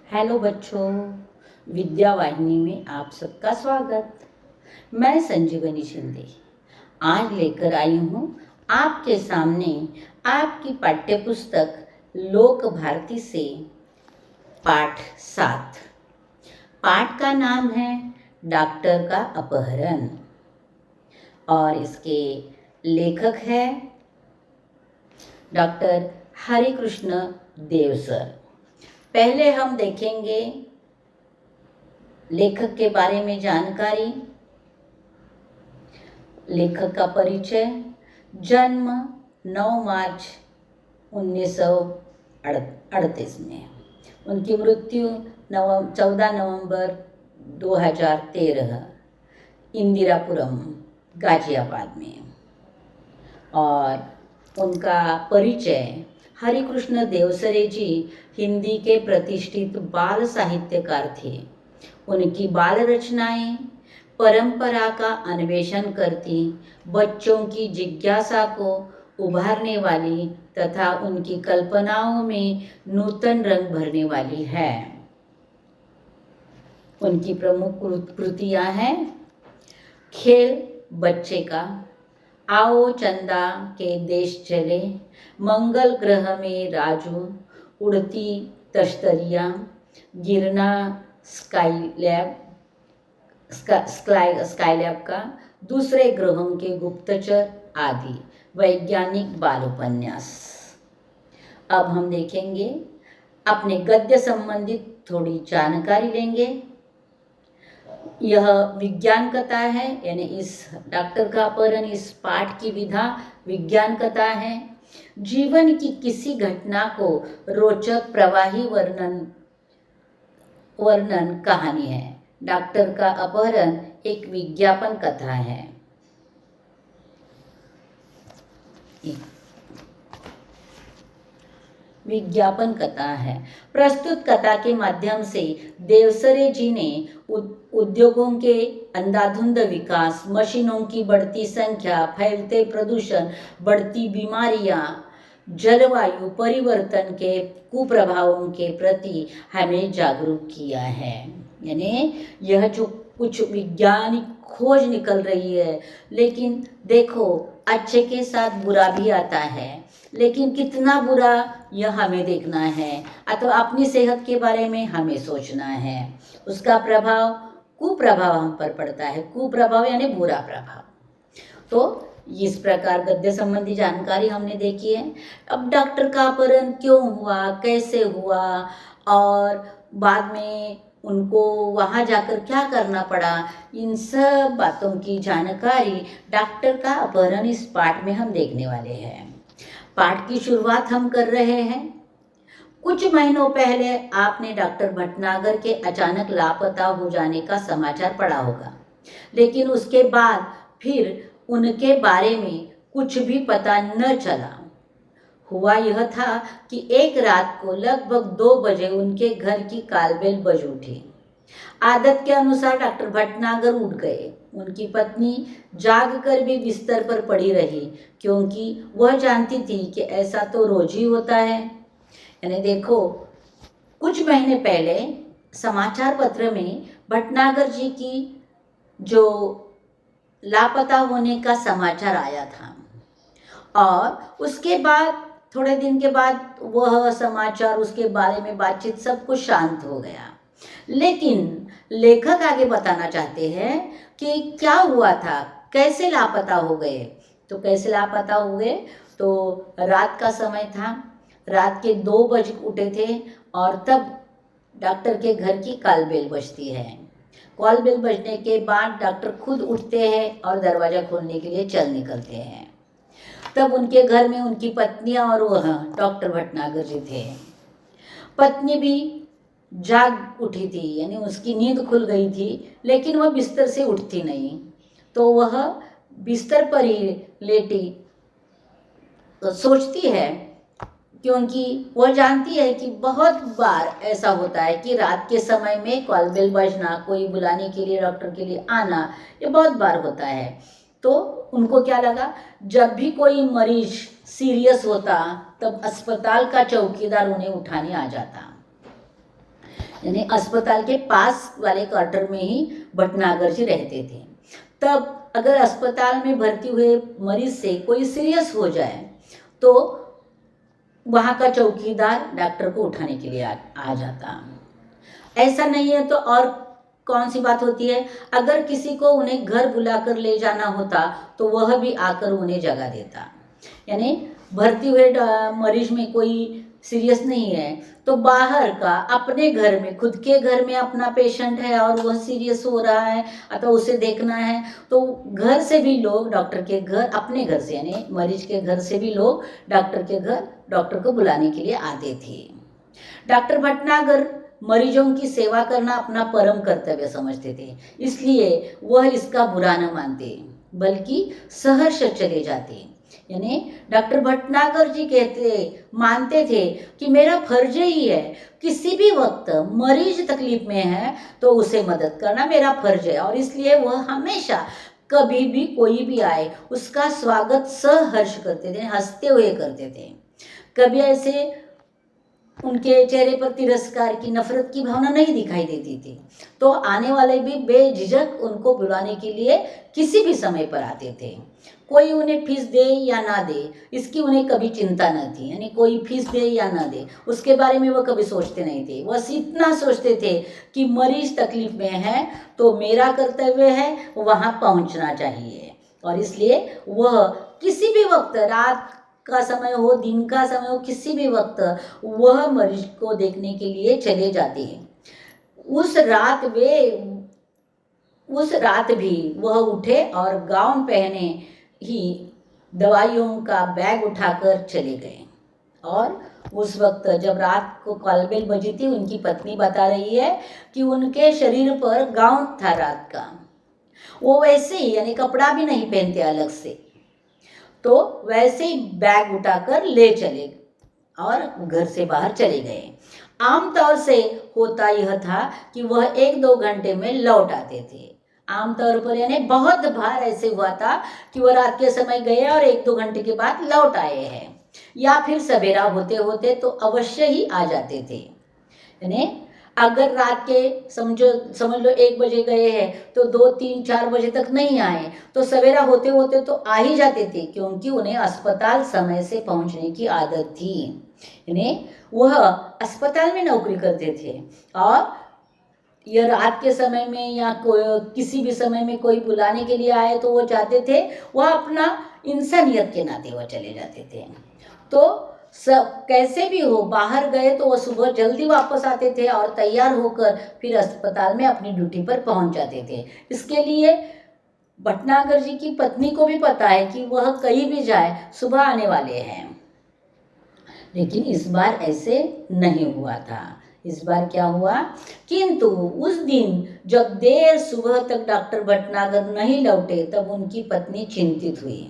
Hello बच्चों, विद्या वाहिनी में आप सबका स्वागत। मैं संजीवनी शिंदे आज लेकर आई हूँ आपके सामने आपकी पाठ्य पुस्तक लोक भारती से पाठ 7। पाठ का नाम है डॉक्टर का अपहरण और इसके लेखक है डॉक्टर हरिकृष्ण देव सर। पहले हम देखेंगे लेखक के बारे में जानकारी। लेखक का परिचय। जन्म 9 मार्च 1938 में। उनकी मृत्यु 14 नवंबर 2013 इंदिरापुरम गाजियाबाद में। और उनका परिचय। हरिकृष्ण देवसरे जी हिंदी के प्रतिष्ठित बाल साहित्यकार थे। उनकी बाल रचनाएं परंपरा का अन्वेषण करती, बच्चों की जिज्ञासा को उभारने वाली तथा उनकी कल्पनाओं में नूतन रंग भरने वाली है। उनकी प्रमुख कृतियां हैं खेल बच्चे का, आओ चंदा के देश चले, मंगल ग्रह में राजू, उड़ती तश्तरियाँ, गिरना स्काईलैब का, दूसरे ग्रहों के गुप्तचर आदि वैज्ञानिक बाल उपन्यास। अब हम देखेंगे अपने गद्य संबंधित थोड़ी जानकारी लेंगे। यह विज्ञान कथा है, यानी इस डॉक्टर का अपहरण इस पाठ की विधा विज्ञान कथा है। जीवन की किसी घटना को रोचक प्रवाही वर्णन कहानी है। डॉक्टर का अपहरण एक विज्ञापन कथा है। विज्ञापन कथा है। प्रस्तुत कथा के माध्यम से देवसरे जी ने उद्योगों के अंधाधुंध विकास, मशीनों की बढ़ती संख्या, फैलते प्रदूषण, बढ़ती बीमारियां, जलवायु परिवर्तन के कुप्रभावों के प्रति हमें जागरूक किया है। यानी यह जो कुछ वैज्ञानिक खोज निकल रही है, लेकिन देखो अच्छे के साथ बुरा भी आता है, लेकिन कितना बुरा यह हमें देखना है अथवा अपनी सेहत के बारे में हमें सोचना है। उसका प्रभाव कुप्रभाव हम पर पड़ता है। कुप्रभाव यानी बुरा प्रभाव। तो इस प्रकार गद्य संबंधी जानकारी हमने देखी है। अब डॉक्टर का अपहरण क्यों हुआ, कैसे हुआ और बाद में उनको वहाँ जाकर क्या करना पड़ा, इन सब बातों की जानकारी डॉक्टर का अपहरण इस पाठ में हम देखने वाले हैं। पाठ की शुरुआत हम कर रहे हैं। कुछ महीनों पहले आपने डॉक्टर भटनागर के अचानक लापता हो जाने का समाचार पढ़ा होगा, लेकिन उसके बाद फिर उनके बारे में कुछ भी पता न चला। हुआ यह था कि एक रात को लगभग 2 बजे उनके घर की कालबेल बज उठी। आदत के अनुसार डॉक्टर भटनागर उठ गए। उनकी पत्नी जाग कर भी बिस्तर पर पड़ी रही, क्योंकि वह जानती थी कि ऐसा तो रोज ही होता है। यानी देखो, कुछ महीने पहले समाचार पत्र में भटनागर जी की जो लापता होने का समाचार आया था, और उसके बाद थोड़े दिन के बाद वह समाचार, उसके बारे में बातचीत सब कुछ शांत हो गया। लेकिन लेखक आगे बताना चाहते हैं कि क्या हुआ था, कैसे लापता हो गए। तो कैसे लापता हुए, तो रात का समय था, रात के 2 बजे उठे थे और तब डॉक्टर के घर की कॉलबेल बजती है। कॉलबेल बजने के बाद डॉक्टर खुद उठते हैं और दरवाज़ा खोलने के लिए चल निकलते हैं। तब उनके घर में उनकी पत्नियां और वह डॉक्टर भटनागर जी थे। पत्नी भी जाग उठी थी, यानी उसकी नींद खुल गई थी, लेकिन वह बिस्तर से उठती नहीं। तो वह बिस्तर पर ही लेटी सोचती है, क्योंकि वह जानती है कि बहुत बार ऐसा होता है कि रात के समय में कॉलबेल बजना, कोई बुलाने के लिए, डॉक्टर के लिए आना, ये बहुत बार होता है। तो उनको क्या लगा, जब भी कोई मरीज सीरियस होता तब अस्पताल का चौकीदार उन्हें उठाने आ जाता। यानी अस्पताल के पास वाले क्वार्टर में ही भटनागर जी रहते थे। तब अगर अस्पताल में भर्ती हुए मरीज से कोई सीरियस हो जाए तो वहाँ का चौकीदार डॉक्टर को उठाने के लिए आ जाता। ऐसा नहीं है तो और कौन सी बात होती है, अगर किसी को उन्हें घर बुलाकर ले जाना होता तो वह भी आकर उन्हें जगा देता। यानी भर्ती हुए मरीज में कोई सीरियस नहीं है तो बाहर का अपने घर में, खुद के घर में अपना पेशेंट है और वह सीरियस हो रहा है अथवा उसे देखना है तो घर से भी लोग डॉक्टर के घर, अपने घर से यानी मरीज के घर से भी लोग डॉक्टर के घर डॉक्टर को बुलाने के लिए आते थे। डॉक्टर भटनागर मरीजों की सेवा करना अपना परम कर्तव्य समझते थे, इसलिए वह इसका बुरा न मानते बल्कि सहर्ष चले जाते। यानी डॉक्टर भटनागर जी मानते थे कि मेरा फर्ज ही है, किसी भी वक्त मरीज तकलीफ में है तो उसे मदद करना मेरा फर्ज है, और इसलिए वह हमेशा कभी भी कोई भी आए उसका स्वागत सहर्ष करते थे, हंसते हुए करते थे। कभी ऐसे उनके चेहरे पर तिरस्कार की, नफरत की भावना नहीं दिखाई देती थी, तो आने वाले भी बेझिझक उनको बुलाने के लिए किसी भी समय पर आते थे। कोई उन्हें फीस दे या ना दे इसकी उन्हें कभी चिंता न थी, यानी कोई फीस दे या ना दे उसके बारे में वो कभी सोचते नहीं थे। बस इतना सोचते थे कि मरीज तकलीफ में है तो मेरा कर्तव्य है वहाँ पहुँचना चाहिए, और इसलिए वह किसी भी वक्त, रात का समय हो, दिन का समय हो, किसी भी वक्त वह मरीज को देखने के लिए चले जाते हैं। उस रात भी वह उठे और गाउन पहने ही दवाइयों का बैग उठाकर चले गए। और उस वक्त जब रात को कॉलबेल बजी थी, उनकी पत्नी बता रही है कि उनके शरीर पर गाउन था रात का, वो वैसे ही, यानी कपड़ा भी नहीं पहनते अलग से, तो वैसे ही बैग उठाकर ले चले और घर से बाहर चले गए। आमतौर से होता यह था कि वह 1-2 घंटे में लौट आते थे। आमतौर पर, यानी बहुत बार ऐसे हुआ था कि वह रात के समय गए और 1-2 घंटे के बाद लौट आए हैं, या फिर सवेरा होते होते तो अवश्य ही आ जाते थे। यानी अगर रात के समझ लो 1 बजे गए हैं तो 2, 3, 4 बजे तक नहीं आए तो सवेरा होते होते तो आ ही जाते थे, क्योंकि उन्हें अस्पताल समय से पहुंचने की आदत थी। यानी वह अस्पताल में नौकरी करते थे और यह रात के समय में या किसी भी समय में कोई बुलाने के लिए आए तो वो जाते थे, वह अपना इंसानियत के नाते वह चले जाते थे। तो सब कैसे भी हो, बाहर गए तो वह सुबह जल्दी वापस आते थे और तैयार होकर फिर अस्पताल में अपनी ड्यूटी पर पहुंच जाते थे। इसके लिए भटनागर जी की पत्नी को भी पता है कि वह कहीं भी जाए सुबह आने वाले हैं, लेकिन इस बार ऐसे नहीं हुआ था। इस बार क्या हुआ, किंतु उस दिन जब देर सुबह तक डॉक्टर भटनागर नहीं लौटे तब उनकी पत्नी चिंतित हुई।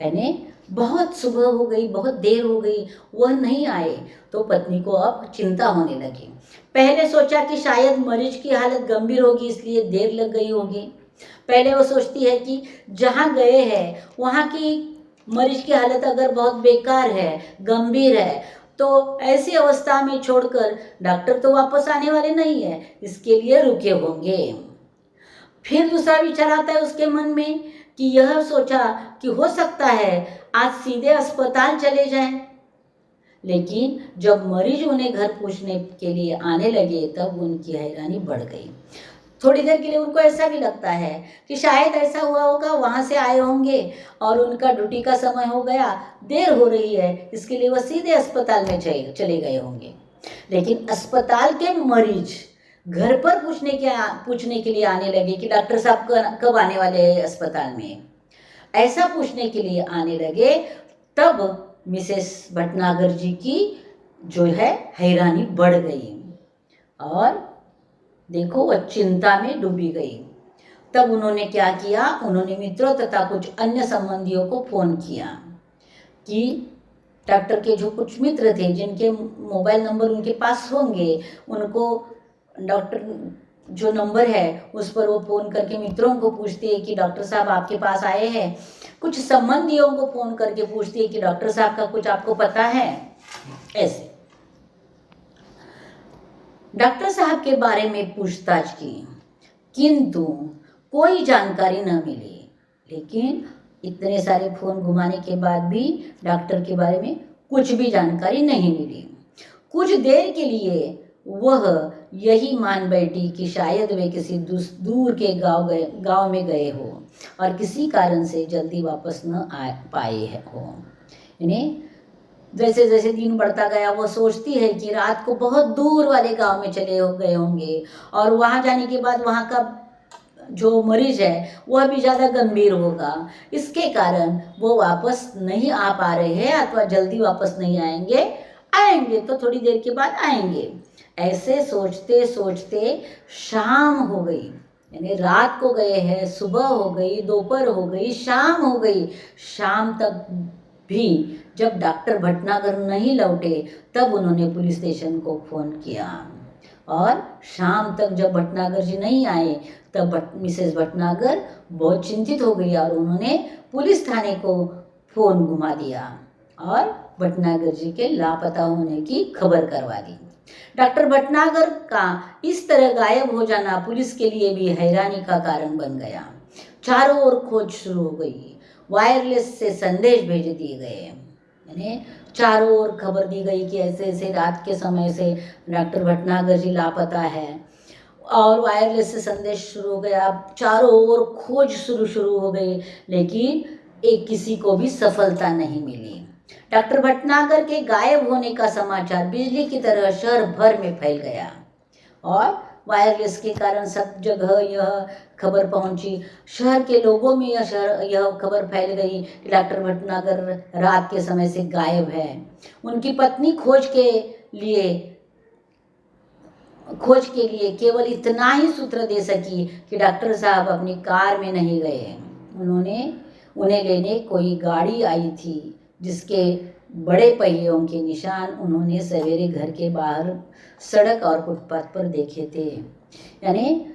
यानी बहुत सुबह हो गई, बहुत देर हो गई, वह नहीं आए तो पत्नी को अब चिंता होने लगी। पहले सोचा कि शायद मरीज की हालत गंभीर होगी इसलिए देर लग गई होगी। पहले वो सोचती है कि जहाँ गए हैं वहाँ की मरीज की हालत अगर बहुत बेकार है, गंभीर है, तो ऐसी अवस्था में छोड़कर डॉक्टर तो वापस आने वाले नहीं है, इसके लिए रुके होंगे। फिर दूसरा विचार आता है उसके मन में कि यह सोचा कि हो सकता है आज सीधे अस्पताल चले जाएं। लेकिन जब मरीज उन्हें घर पूछने के लिए आने लगे तब उनकी हैरानी बढ़ गई। थोड़ी देर के लिए उनको ऐसा भी लगता है कि शायद ऐसा हुआ होगा, वहाँ से आए होंगे और उनका ड्यूटी का समय हो गया, देर हो रही है, इसके लिए वह सीधे अस्पताल में चले गए होंगे। लेकिन अस्पताल के मरीज घर पर पूछने के लिए आने लगे कि डॉक्टर साहब कब आने वाले हैं अस्पताल में, ऐसा पूछने के लिए आने लगे। तब मिसेस भटनागर जी की जो है हैरानी बढ़ गई और देखो वह चिंता में डूबी गई। तब उन्होंने क्या किया, उन्होंने मित्रों तथा कुछ अन्य संबंधियों को फ़ोन किया कि डॉक्टर के जो कुछ मित्र थे जिनके मोबाइल नंबर उनके पास होंगे, उनको डॉक्टर जो नंबर है उस पर वो फ़ोन करके मित्रों को पूछती है कि डॉक्टर साहब आपके पास आए हैं। कुछ संबंधियों को फ़ोन करके पूछती है कि डॉक्टर साहब का कुछ आपको पता है। ऐसे डॉक्टर साहब के बारे में पूछताछ की, किंतु कोई जानकारी न मिली। लेकिन इतने सारे फोन घुमाने के बाद भी डॉक्टर के बारे में कुछ भी जानकारी नहीं मिली। कुछ देर के लिए वह यही मान बैठी कि शायद वे किसी दूर के गांव में गए हो और किसी कारण से जल्दी वापस न आ पाए हो। यानी जैसे जैसे दिन बढ़ता गया वो सोचती है कि रात को बहुत दूर वाले गांव में चले हो गए होंगे और वहां जाने के बाद वहां का जो मरीज है वह भी ज़्यादा गंभीर होगा, इसके कारण वो वापस नहीं आ पा रहे हैं अथवा जल्दी वापस नहीं आएंगे, आएंगे तो थोड़ी देर के बाद आएंगे। ऐसे सोचते सोचते शाम हो गई। यानी रात को गए हैं, सुबह हो गई, दोपहर हो गई, शाम हो गई। शाम तक भी जब डॉक्टर भटनागर नहीं लौटे तब उन्होंने पुलिस स्टेशन को फ़ोन किया और शाम तक जब भटनागर जी नहीं आए तब मिसेस भटनागर बहुत चिंतित हो गई और उन्होंने पुलिस थाने को फ़ोन घुमा दिया और भटनागर जी के लापता होने की खबर करवा दी। डॉक्टर भटनागर का इस तरह गायब हो जाना पुलिस के लिए भी हैरानी का कारण बन गया। चारों ओर खोज शुरू हो गई, वायरलेस से संदेश भेज दिए गए, यानी चारों ओर खबर दी गई कि ऐसे ऐसे रात के समय से डॉक्टर भटनागर जी लापता है और वायरलेस से संदेश शुरू हो गया। चारों ओर खोज शुरू हो गई, लेकिन एक किसी को भी सफलता नहीं मिली। डॉक्टर भटनागर के गायब होने का समाचार बिजली की तरह शहर भर में फैल गया और वायरलेस के कारण सब जगह यह खबर पहुंची। शहर के लोगों में यह खबर फैल गई कि डॉक्टर भटनागर रात के समय से गायब है। उनकी पत्नी खोज के लिए केवल इतना ही सूत्र दे सकी कि डॉक्टर साहब अपनी कार में नहीं गए, उन्हें लेने कोई गाड़ी आई थी जिसके बड़े पहियों के निशान उन्होंने सवेरे घर के बाहर सड़क और फुटपाथ पर देखे थे। यानी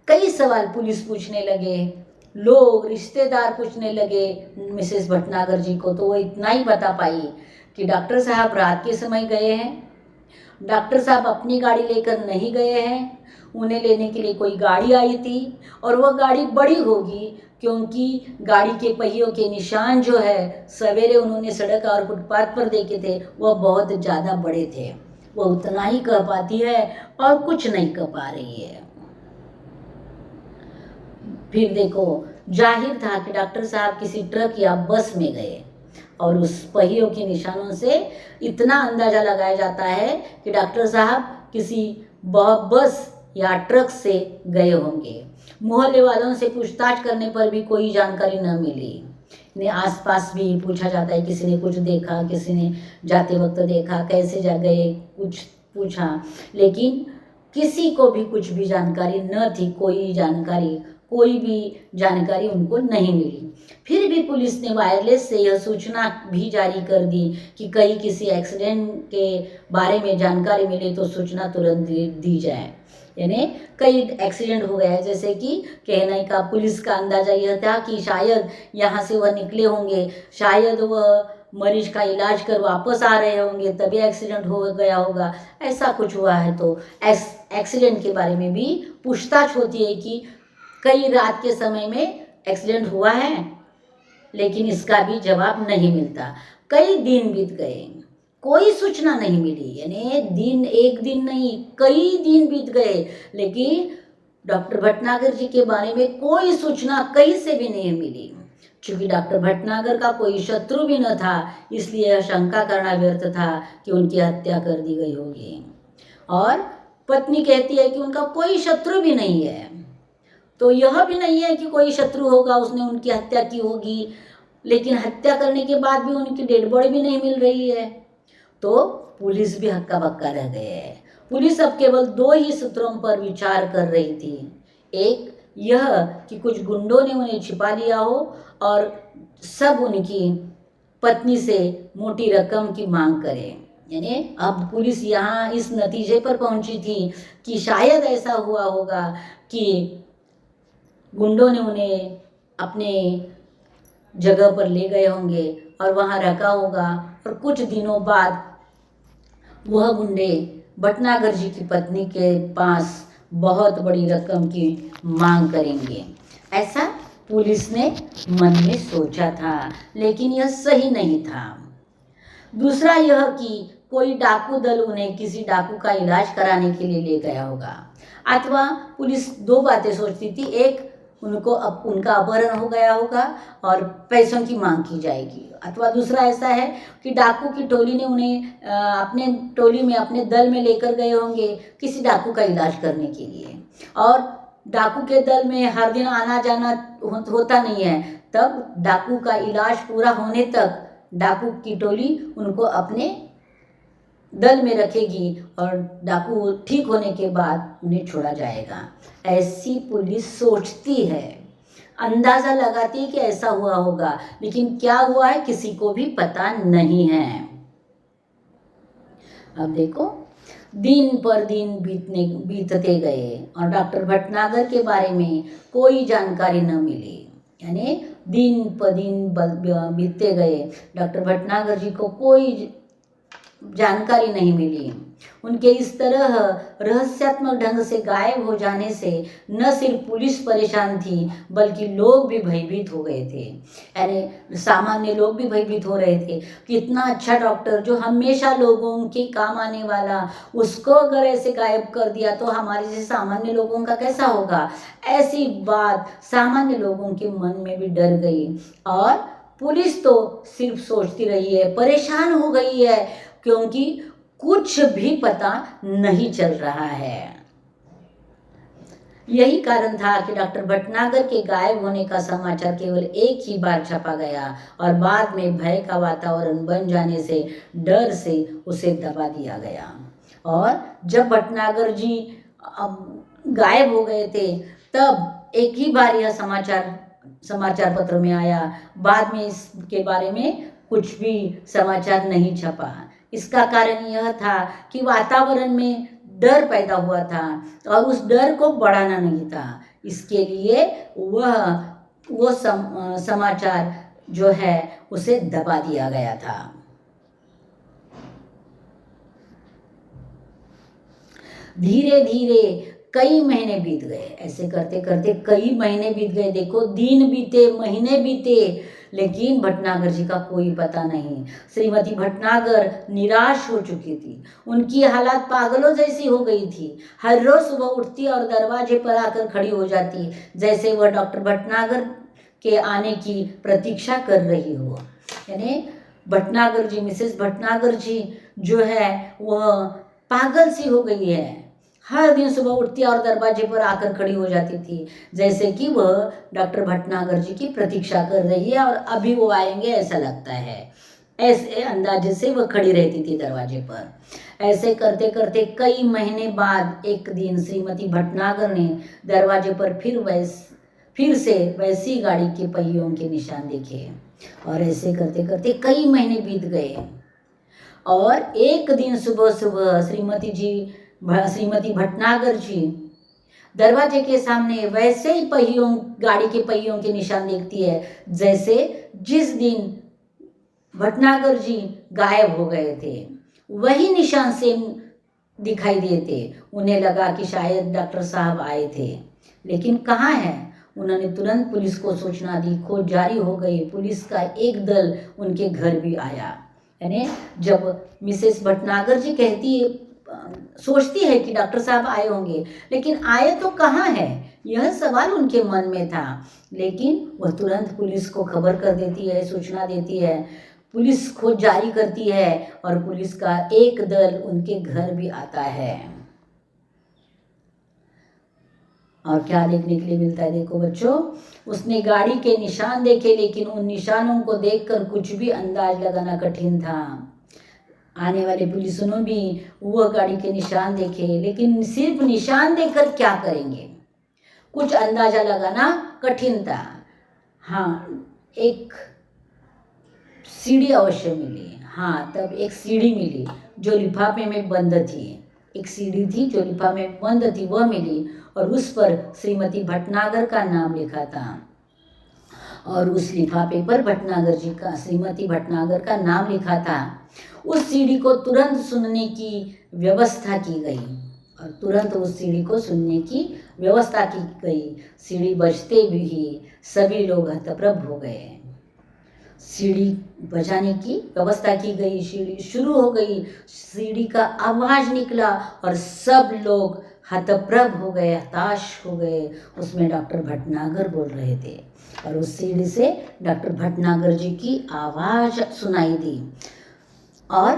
कई सवाल पुलिस पूछने लगे, लोग रिश्तेदार पूछने लगे मिसेस भटनागर जी को, तो वो इतना ही बता पाई कि डॉक्टर साहब रात के समय गए हैं, डॉक्टर साहब अपनी गाड़ी लेकर नहीं गए हैं, उन्हें लेने के लिए कोई गाड़ी आई थी और वह गाड़ी बड़ी होगी क्योंकि गाड़ी के पहियों के निशान जो है सवेरे उन्होंने सड़क और फुटपाथ पर देखे थे वह बहुत ज़्यादा बड़े थे। वह उतना ही कह पाती है और कुछ नहीं कह पा रही है। फिर देखो, जाहिर था कि डॉक्टर साहब किसी ट्रक या बस में गए और उस पहियों के निशानों से इतना अंदाज़ा लगाया जाता है कि डॉक्टर साहब किसी बस या ट्रक से गए होंगे। मोहल्ले वालों से पूछताछ करने पर भी कोई जानकारी न मिली। ने आसपास भी पूछा जाता है, किसी ने कुछ देखा, किसी ने जाते वक्त देखा, कैसे जा गए, कुछ पूछा, लेकिन किसी को भी कुछ भी जानकारी न थी। कोई भी जानकारी उनको नहीं मिली। फिर भी पुलिस ने वायरलेस से यह सूचना भी जारी कर दी कि कहीं किसी एक्सीडेंट के बारे में जानकारी मिले तो सूचना तुरंत दी जाए। यानी कई एक्सीडेंट हो गया है, जैसे कि कहने का पुलिस का अंदाज़ा यह था कि शायद यहाँ से वह निकले होंगे, शायद वह मरीज का इलाज कर वापस आ रहे होंगे तभी एक्सीडेंट हो गया होगा, ऐसा कुछ हुआ है। तो एक्सीडेंट के बारे में भी पूछताछ होती है कि कई रात के समय में एक्सीडेंट हुआ है, लेकिन इसका भी जवाब नहीं मिलता। कई दिन बीत गए, कोई सूचना नहीं मिली। यानी एक दिन नहीं, कई दिन बीत गए, लेकिन डॉक्टर भटनागर जी के बारे में कोई सूचना कहीं से भी नहीं मिली। चूंकि डॉक्टर भटनागर का कोई शत्रु भी न था, इसलिए शंका करना व्यर्थ था कि उनकी हत्या कर दी गई होगी। और पत्नी कहती है कि उनका कोई शत्रु भी नहीं है, तो यह भी नहीं है कि कोई शत्रु होगा उसने उनकी हत्या की होगी, लेकिन हत्या करने के बाद भी उनकी डेड बॉडी भी नहीं मिल रही है। तो पुलिस भी हक्का बक्का रह गए है। पुलिस अब केवल दो ही सूत्रों पर विचार कर रही थी। एक यह कि कुछ गुंडों ने उन्हें छिपा लिया हो और सब उनकी पत्नी से मोटी रकम की मांग करें। यानी अब पुलिस यहाँ इस नतीजे पर पहुंची थी कि शायद ऐसा हुआ होगा कि गुंडों ने उन्हें अपने जगह पर ले गए होंगे और वहाँ रखा होगा और कुछ दिनों बाद वह गुंडे भटनागर जी की पत्नी के पास बहुत बड़ी रकम की मांग करेंगे, ऐसा पुलिस ने मन में सोचा था, लेकिन यह सही नहीं था। दूसरा यह कि कोई डाकू दल उन्हें किसी डाकू का इलाज कराने के लिए ले गया होगा, अथवा पुलिस दो बातें सोचती थी, एक उनका अपहरण हो गया होगा और पैसों की मांग की जाएगी, अथवा दूसरा ऐसा है कि डाकू की टोली ने उन्हें अपने टोली में अपने दल में लेकर गए होंगे किसी डाकू का इलाज करने के लिए, और डाकू के दल में हर दिन आना जाना होता नहीं है, तब डाकू का इलाज पूरा होने तक डाकू की टोली उनको अपने दल में रखेगी और डाकू ठीक होने के बाद उन्हें छोड़ा जाएगा, ऐसी पुलिस सोचती है, अंदाज़ा लगाती है कि ऐसा हुआ होगा, लेकिन क्या हुआ है किसी को भी पता नहीं है। अब देखो, दिन पर दिन बीतते गए और डॉक्टर भटनागर के बारे में कोई जानकारी न मिली, यानी दिन पर दिन बीतते गए, डॉक्टर भटनागर जी को कोई जानकारी नहीं मिली। उनके इस तरह रहस्यात्मक ढंग से गायब हो जाने से न सिर्फ पुलिस परेशान थी, बल्कि लोग भी भयभीत हो गए थे, यानी सामान्य लोग भी भयभीत हो रहे थे कि इतना अच्छा डॉक्टर जो हमेशा लोगों के काम आने वाला, उसको अगर ऐसे गायब कर दिया तो हमारे जैसे सामान्य लोगों का कैसा होगा। ऐसी बात सामान्य लोगों के मन में भी डर गई और पुलिस तो सिर्फ सोचती रही है, परेशान हो गई है, क्योंकि कुछ भी पता नहीं चल रहा है। यही कारण था कि डॉक्टर भटनागर के गायब होने का समाचार केवल एक ही बार छपा गया और बाद में भय का वातावरण बन जाने से डर से उसे दबा दिया गया। और जब भटनागर जी गायब हो गए थे तब एक ही बार यह समाचार पत्र में आया, बाद में इसके बारे में कुछ भी समाचार नहीं छपा। इसका कारण यह था कि वातावरण में डर पैदा हुआ था और उस डर को बढ़ाना नहीं था, इसके लिए वो समाचार जो है उसे दबा दिया गया था। धीरे धीरे कई महीने बीत गए, ऐसे करते करते कई महीने बीत गए। देखो, दिन बीते, महीने बीते, लेकिन भटनागर जी का कोई पता नहीं। श्रीमती भटनागर निराश हो चुकी थी, उनकी हालत पागलों जैसी हो गई थी। हर रोज सुबह उठती और दरवाजे पर आकर खड़ी हो जाती, जैसे वह डॉक्टर भटनागर के आने की प्रतीक्षा कर रही हो। यानी भटनागर जी, मिसेस भटनागर जी जो है वह पागल सी हो गई है। हर दिन सुबह उठती और दरवाजे पर आकर खड़ी हो जाती थी, जैसे कि वह डॉक्टर भटनागर जी की प्रतीक्षा कर रही है और अभी वो आएंगे ऐसा लगता है। ऐसे अंदाजे से वह खड़ी रहती थी दरवाजे पर। ऐसे करते करते कई महीने बाद एक दिन श्रीमती भटनागर ने दरवाजे पर फिर से वैसी गाड़ी के पहियों के निशान देखे और ऐसे करते करते कई महीने बीत गए और एक दिन सुबह सुबह श्रीमती भटनागर जी दरवाजे के सामने वैसे ही गाड़ी के पहियों के निशान देखती है जैसे जिस दिन भटनागर जी गायब हो गए थे। वही निशान सेम दिखाई दिए थे। उन्हें लगा कि शायद डॉक्टर साहब आए थे, लेकिन कहाँ है। उन्होंने तुरंत पुलिस को सूचना दी, खोज जारी हो गई। पुलिस का एक दल उनके घर भी आया। यानी जब मिसेस भटनागर जी सोचती है कि डॉक्टर साहब आए होंगे, लेकिन आए तो कहाँ है, यह सवाल उनके मन में था। लेकिन वह तुरंत पुलिस को खबर कर देती है, सूचना देती है। पुलिस खोज जारी करती है और पुलिस का एक दल उनके घर भी आता है। और क्या देखने के लिए मिलता है, देखो बच्चों, उसने गाड़ी के निशान देखे, लेकिन उन निशानों को देखकर कुछ भी अंदाज लगाना कठिन था। आने वाले पुलिसों ने भी वह गाड़ी के निशान देखे, लेकिन सिर्फ निशान देखकर क्या करेंगे, कुछ अंदाजा लगाना कठिन था। हाँ, एक सीढ़ी अवश्य मिली। हाँ, तब एक सीढ़ी मिली जो लिफाफे में बंद थी। एक सीढ़ी थी जो लिफाफे में बंद थी, वह मिली और उस पर श्रीमती भटनागर का नाम लिखा था। और उस लिफाफे पर भटनागर जी का, श्रीमती भटनागर का नाम लिखा था। उस सीढ़ी को तुरंत सुनने की व्यवस्था की गई और तुरंत उस सीढ़ी को सुनने की व्यवस्था की गई। सीढ़ी बजते भी सभी लोग हतप्रभ हो गए। सीढ़ी बजाने की व्यवस्था की गई, सीढ़ी शुरू हो गई, सीढ़ी का आवाज़ निकला और सब लोग हतप्रभ हो गए, हताश हो गए। उसमें डॉक्टर भटनागर बोल रहे थे और उस सीढ़ी से डॉक्टर भटनागर जी की आवाज़ सुनाई दी। और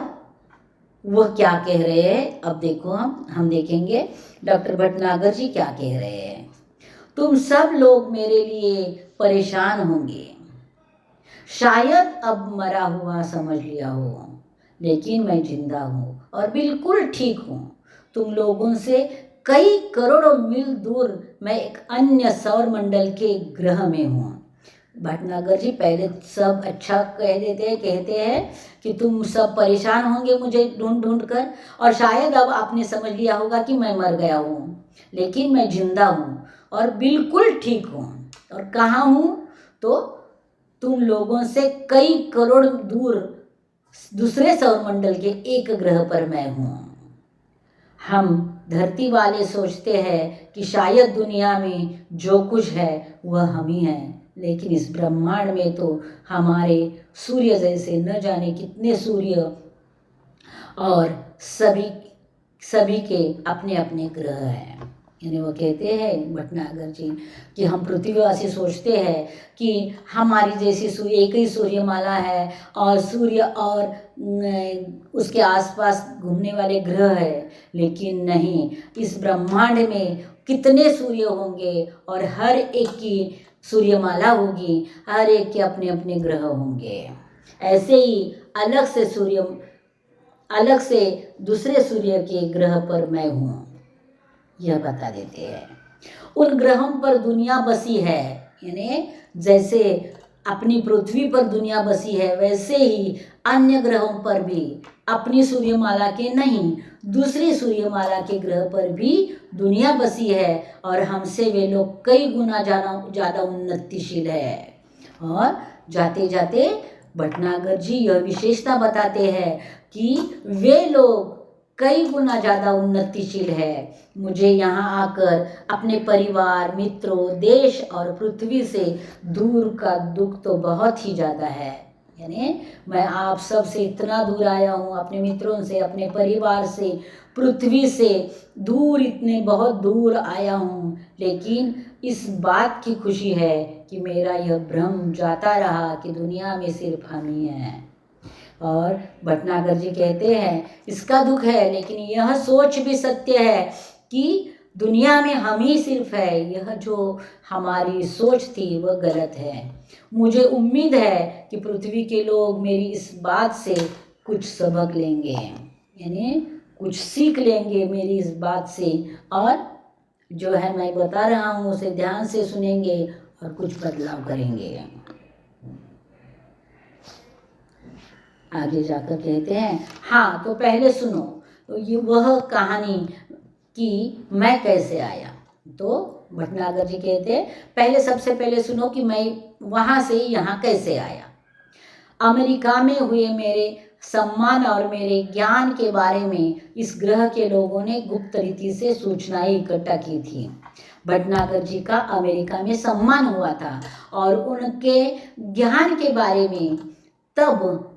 वह क्या कह रहे हैं, अब देखो हम देखेंगे डॉक्टर भटनागर जी क्या कह रहे हैं। तुम सब लोग मेरे लिए परेशान होंगे, शायद अब मरा हुआ समझ लिया हो, लेकिन मैं जिंदा हूँ और बिल्कुल ठीक हूँ। तुम लोगों से कई करोड़ों मील दूर मैं एक अन्य सौर मंडल के ग्रह में हूँ। भटनागर जी पहले सब अच्छा कहते हैं कि तुम सब परेशान होंगे मुझे ढूंढ ढूंढ कर, और शायद अब आपने समझ लिया होगा कि मैं मर गया हूँ, लेकिन मैं जिंदा हूँ और बिल्कुल ठीक हूँ। और कहाँ हूँ? तो तुम लोगों से कई करोड़ दूर दूसरे सौरमंडल के एक ग्रह पर मैं हूँ। हम धरती वाले सोचते हैं कि शायद दुनिया में जो कुछ है वह हम ही हैं, लेकिन इस ब्रह्मांड में तो हमारे सूर्य जैसे न जाने कितने सूर्य और सभी के अपने अपने ग्रह हैं। यानी वो कहते हैं भटनागर जी कि हम पृथ्वीवासी सोचते हैं कि हमारी जैसी सूर्य एक ही सूर्यमाला है और सूर्य और उसके आसपास घूमने वाले ग्रह है, लेकिन नहीं, इस ब्रह्मांड में कितने सूर्य होंगे और हर एक की सूर्यमाला होगी, हर एक के अपने अपने ग्रह होंगे। ऐसे ही अलग से दूसरे सूर्य के ग्रह पर मैं हूँ, यह बता देते हैं। उन ग्रहों पर दुनिया बसी है, यानी जैसे अपनी पृथ्वी पर दुनिया बसी है वैसे ही अन्य ग्रहों पर भी, अपनी सूर्यमाला के नहीं दूसरी सूर्यमाला के ग्रह पर भी दुनिया बसी है और हमसे वे लोग कई गुना ज़्यादा उन्नतिशील है। और जाते जाते भटनागर जी यह विशेषता बताते हैं कि वे लोग कई गुना ज़्यादा उन्नतिशील है। मुझे यहाँ आकर अपने परिवार, मित्रों, देश और पृथ्वी से दूर का दुख तो बहुत ही ज़्यादा है। यानी मैं आप सब से इतना दूर आया हूँ, अपने मित्रों से, अपने परिवार से, पृथ्वी से दूर, इतने बहुत दूर आया हूँ, लेकिन इस बात की खुशी है कि मेरा यह भ्रम जाता रहा कि दुनिया में सिर्फ हम ही हैं। और भटनागर जी कहते हैं इसका दुख है, लेकिन यह सोच भी सत्य है कि दुनिया में हम ही सिर्फ है। यह जो हमारी सोच थी वह गलत है। मुझे उम्मीद है कि पृथ्वी के लोग मेरी इस बात से कुछ सबक लेंगे, यानी कुछ सीख लेंगे मेरी इस बात से, और जो है मैं बता रहा हूँ उसे ध्यान से सुनेंगे और कुछ बदलाव करेंगे। आगे जाकर कहते हैं, हाँ तो पहले सुनो, तो ये वह कहानी कि मैं कैसे आया। तो भटनागर जी कहते हैं पहले सबसे पहले सुनो कि मैं वहाँ से यहाँ कैसे आया। अमेरिका में हुए मेरे सम्मान और मेरे ज्ञान के बारे में इस ग्रह के लोगों ने गुप्त रीति से सूचनाएं इकट्ठा की थी। भटनागर जी का अमेरिका में सम्मान हुआ था और उनके ज्ञान के बारे में तब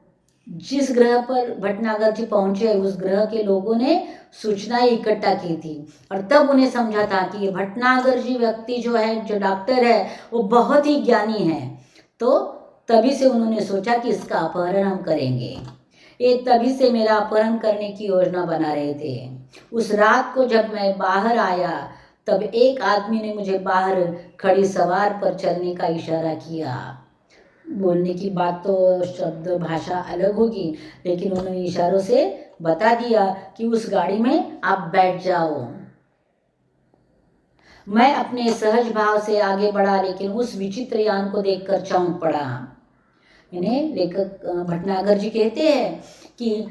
जिस ग्रह पर भटनागर जी पहुंचे उस ग्रह के लोगों ने सूचनाएं इकट्ठा की थी और तब उन्हें समझा था कि ये भटनागर जी व्यक्ति जो है, जो डॉक्टर है, वो बहुत ही ज्ञानी है। तो तभी से उन्होंने सोचा कि इसका अपहरण हम करेंगे। ये तभी से मेरा अपहरण करने की योजना बना रहे थे। उस रात को जब मैं बाहर आया तब एक आदमी ने मुझे बाहर खड़ी सवार पर चलने का इशारा किया। बोलने की बात तो शब्द भाषा अलग होगी, लेकिन उन्होंने इशारों से बता दिया कि उस गाड़ी में आप बैठ जाओ। मैं अपने सहज भाव से आगे बढ़ा, लेकिन उस विचित्र यान को देखकर चौंक पड़ा। यानी लेखक भटनागर जी कहते हैं कि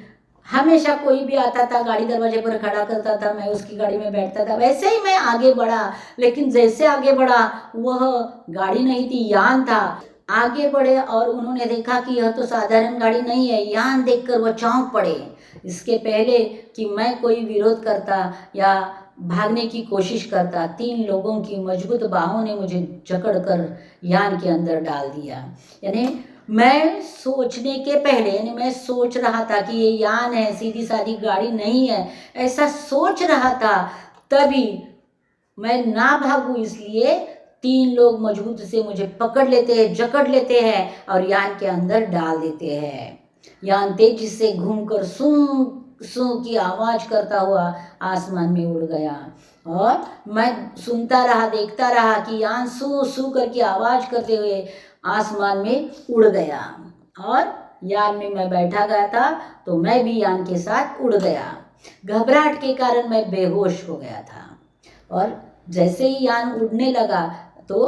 हमेशा कोई भी आता था गाड़ी दरवाजे पर खड़ा करता था, मैं उसकी गाड़ी में बैठता था, वैसे ही मैं आगे बढ़ा, लेकिन जैसे आगे बढ़ा वह गाड़ी नहीं थी, यान था। आगे बढ़े और उन्होंने देखा कि यह तो साधारण गाड़ी नहीं है। यान देखकर वह चौंक पड़े। इसके पहले कि मैं कोई विरोध करता या भागने की कोशिश करता, 3 लोगों की मजबूत बाहों ने मुझे जकड़कर यान के अंदर डाल दिया। यानी मैं सोचने के पहले, यानी मैं सोच रहा था कि ये यान है, सीधी सादी गाड़ी नहीं है, ऐसा सोच रहा था, तभी मैं ना भागूं इसलिए 3 लोग मजबूत से मुझे पकड़ लेते हैं, जकड़ लेते हैं और यान के अंदर डाल देते हैं। यान तेजी से घूमकर सूं सूं की आवाज करता हुआ आसमान में उड़ गया और मैं सुनता रहा, देखता रहा कि यान सूं सूं करके आवाज करते हुए आसमान में उड़ गया और यान में मैं बैठा गया था, तो मैं भी यान के साथ उड़ गया। घबराहट के कारण मैं बेहोश हो गया था और जैसे ही यान उड़ने लगा तो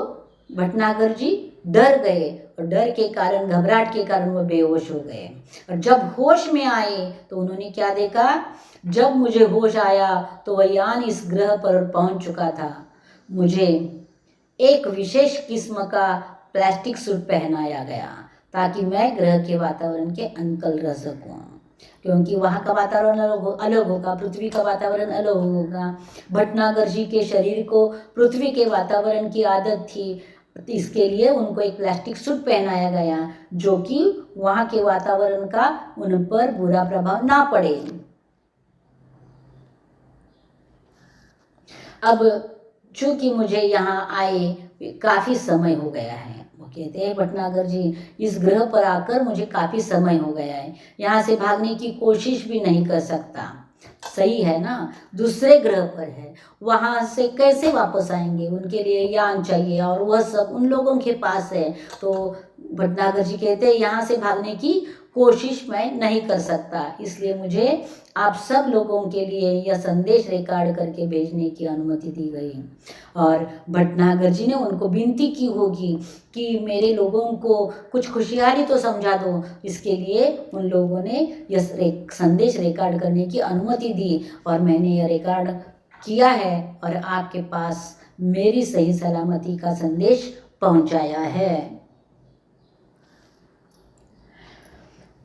भटनागर जी डर गए और डर के कारण, घबराहट के कारण वो बेहोश हो गए। और जब होश में आए तो उन्होंने क्या देखा? जब मुझे होश आया तो वह यान इस ग्रह पर पहुंच चुका था। मुझे एक विशेष किस्म का प्लास्टिक सूट पहनाया गया ताकि मैं ग्रह के वातावरण के अनुकूल रह सकूं, क्योंकि वहाँ का वातावरण अलग होगा, पृथ्वी का वातावरण अलग होगा। भटनागर जी के शरीर को पृथ्वी के वातावरण की आदत थी, इसके लिए उनको एक प्लास्टिक सूट पहनाया गया जो कि वहाँ के वातावरण का उन पर बुरा प्रभाव ना पड़े। अब चूंकि मुझे यहाँ आए काफ़ी समय हो गया है, वो कहते हैं भटनागर जी, इस ग्रह पर आकर मुझे काफ़ी समय हो गया है, यहाँ से भागने की कोशिश भी नहीं कर सकता। सही है ना, दूसरे ग्रह पर है, वहाँ से कैसे वापस आएंगे? उनके लिए यान चाहिए और वह सब उन लोगों के पास है। तो भटनागर जी कहते हैं यहाँ से भागने की कोशिश मैं नहीं कर सकता, इसलिए मुझे आप सब लोगों के लिए यह संदेश रिकॉर्ड करके भेजने की अनुमति दी गई। और भटनागर जी ने उनको विनती की होगी कि मेरे लोगों को कुछ खुशहाली तो समझा दो, इसके लिए उन लोगों ने यह संदेश रिकॉर्ड करने की अनुमति दी और मैंने यह रिकॉर्ड किया है और आपके पास मेरी सही सलामती का संदेश पहुंचाया है।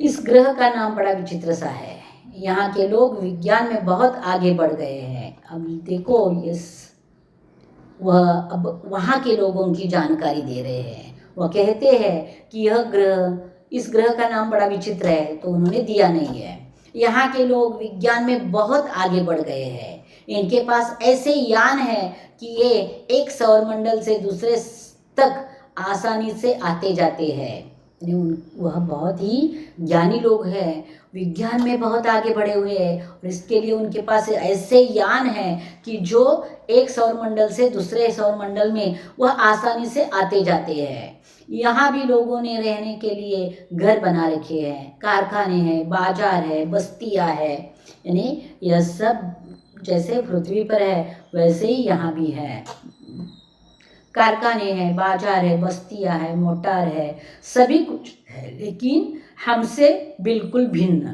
इस ग्रह का नाम बड़ा विचित्र सा है। यहाँ के लोग विज्ञान में बहुत आगे बढ़ गए हैं। अब देखो, वह अब वहाँ के लोगों की जानकारी दे रहे हैं। वह कहते हैं कि यह ग्रह, इस ग्रह का नाम बड़ा विचित्र है, तो उन्होंने दिया नहीं है। यहाँ के लोग विज्ञान में बहुत आगे बढ़ गए हैं। इनके पास ऐसे यान है कि ये एक सौरमंडल से दूसरे तक आसानी से आते जाते हैं। वह बहुत ही ज्ञानी लोग हैं, विज्ञान में बहुत आगे बढ़े हुए हैं और इसके लिए उनके पास ऐसे यान हैं कि जो एक सौरमंडल से दूसरे सौरमंडल में वह आसानी से आते जाते हैं। यहाँ भी लोगों ने रहने के लिए घर बना रखे हैं, कारखाने हैं, बाजार है, बस्तियाँ है। यानी यह सब जैसे पृथ्वी पर है वैसे ही यहाँ भी है। कारखाने हैं, बाजार है, बस्तियाँ है, मोटार है, सभी कुछ है, लेकिन हमसे बिल्कुल भिन्न।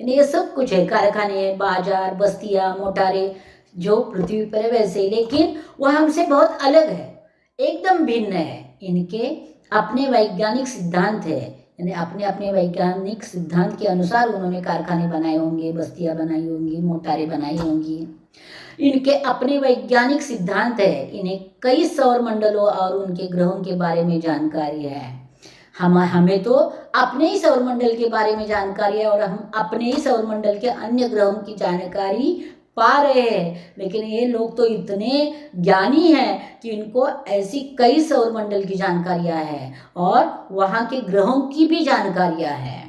यानी ये सब कुछ है, कारखाने हैं, बाजार, बस्तियाँ, मोटारें जो पृथ्वी पर है वैसे ही, लेकिन वह हमसे बहुत अलग है, एकदम भिन्न है। इनके अपने वैज्ञानिक सिद्धांत है, यानी अपने अपने वैज्ञानिक सिद्धांत के अनुसार उन्होंने कारखाने बनाए होंगे, बस्तियाँ बनाई होंगी, मोटारें बनाई होंगी। इनके अपने वैज्ञानिक सिद्धांत है। इन्हें कई सौर मंडलों और उनके ग्रहों के बारे में जानकारी है। हमें तो अपने ही सौरमंडल के बारे में जानकारी है और हम अपने ही सौरमंडल के अन्य ग्रहों की जानकारी पा रहे हैं, लेकिन ये लोग तो इतने ज्ञानी हैं कि इनको ऐसी कई सौरमंडल की जानकारियां हैं और वहाँ के ग्रहों की भी जानकारियां हैं।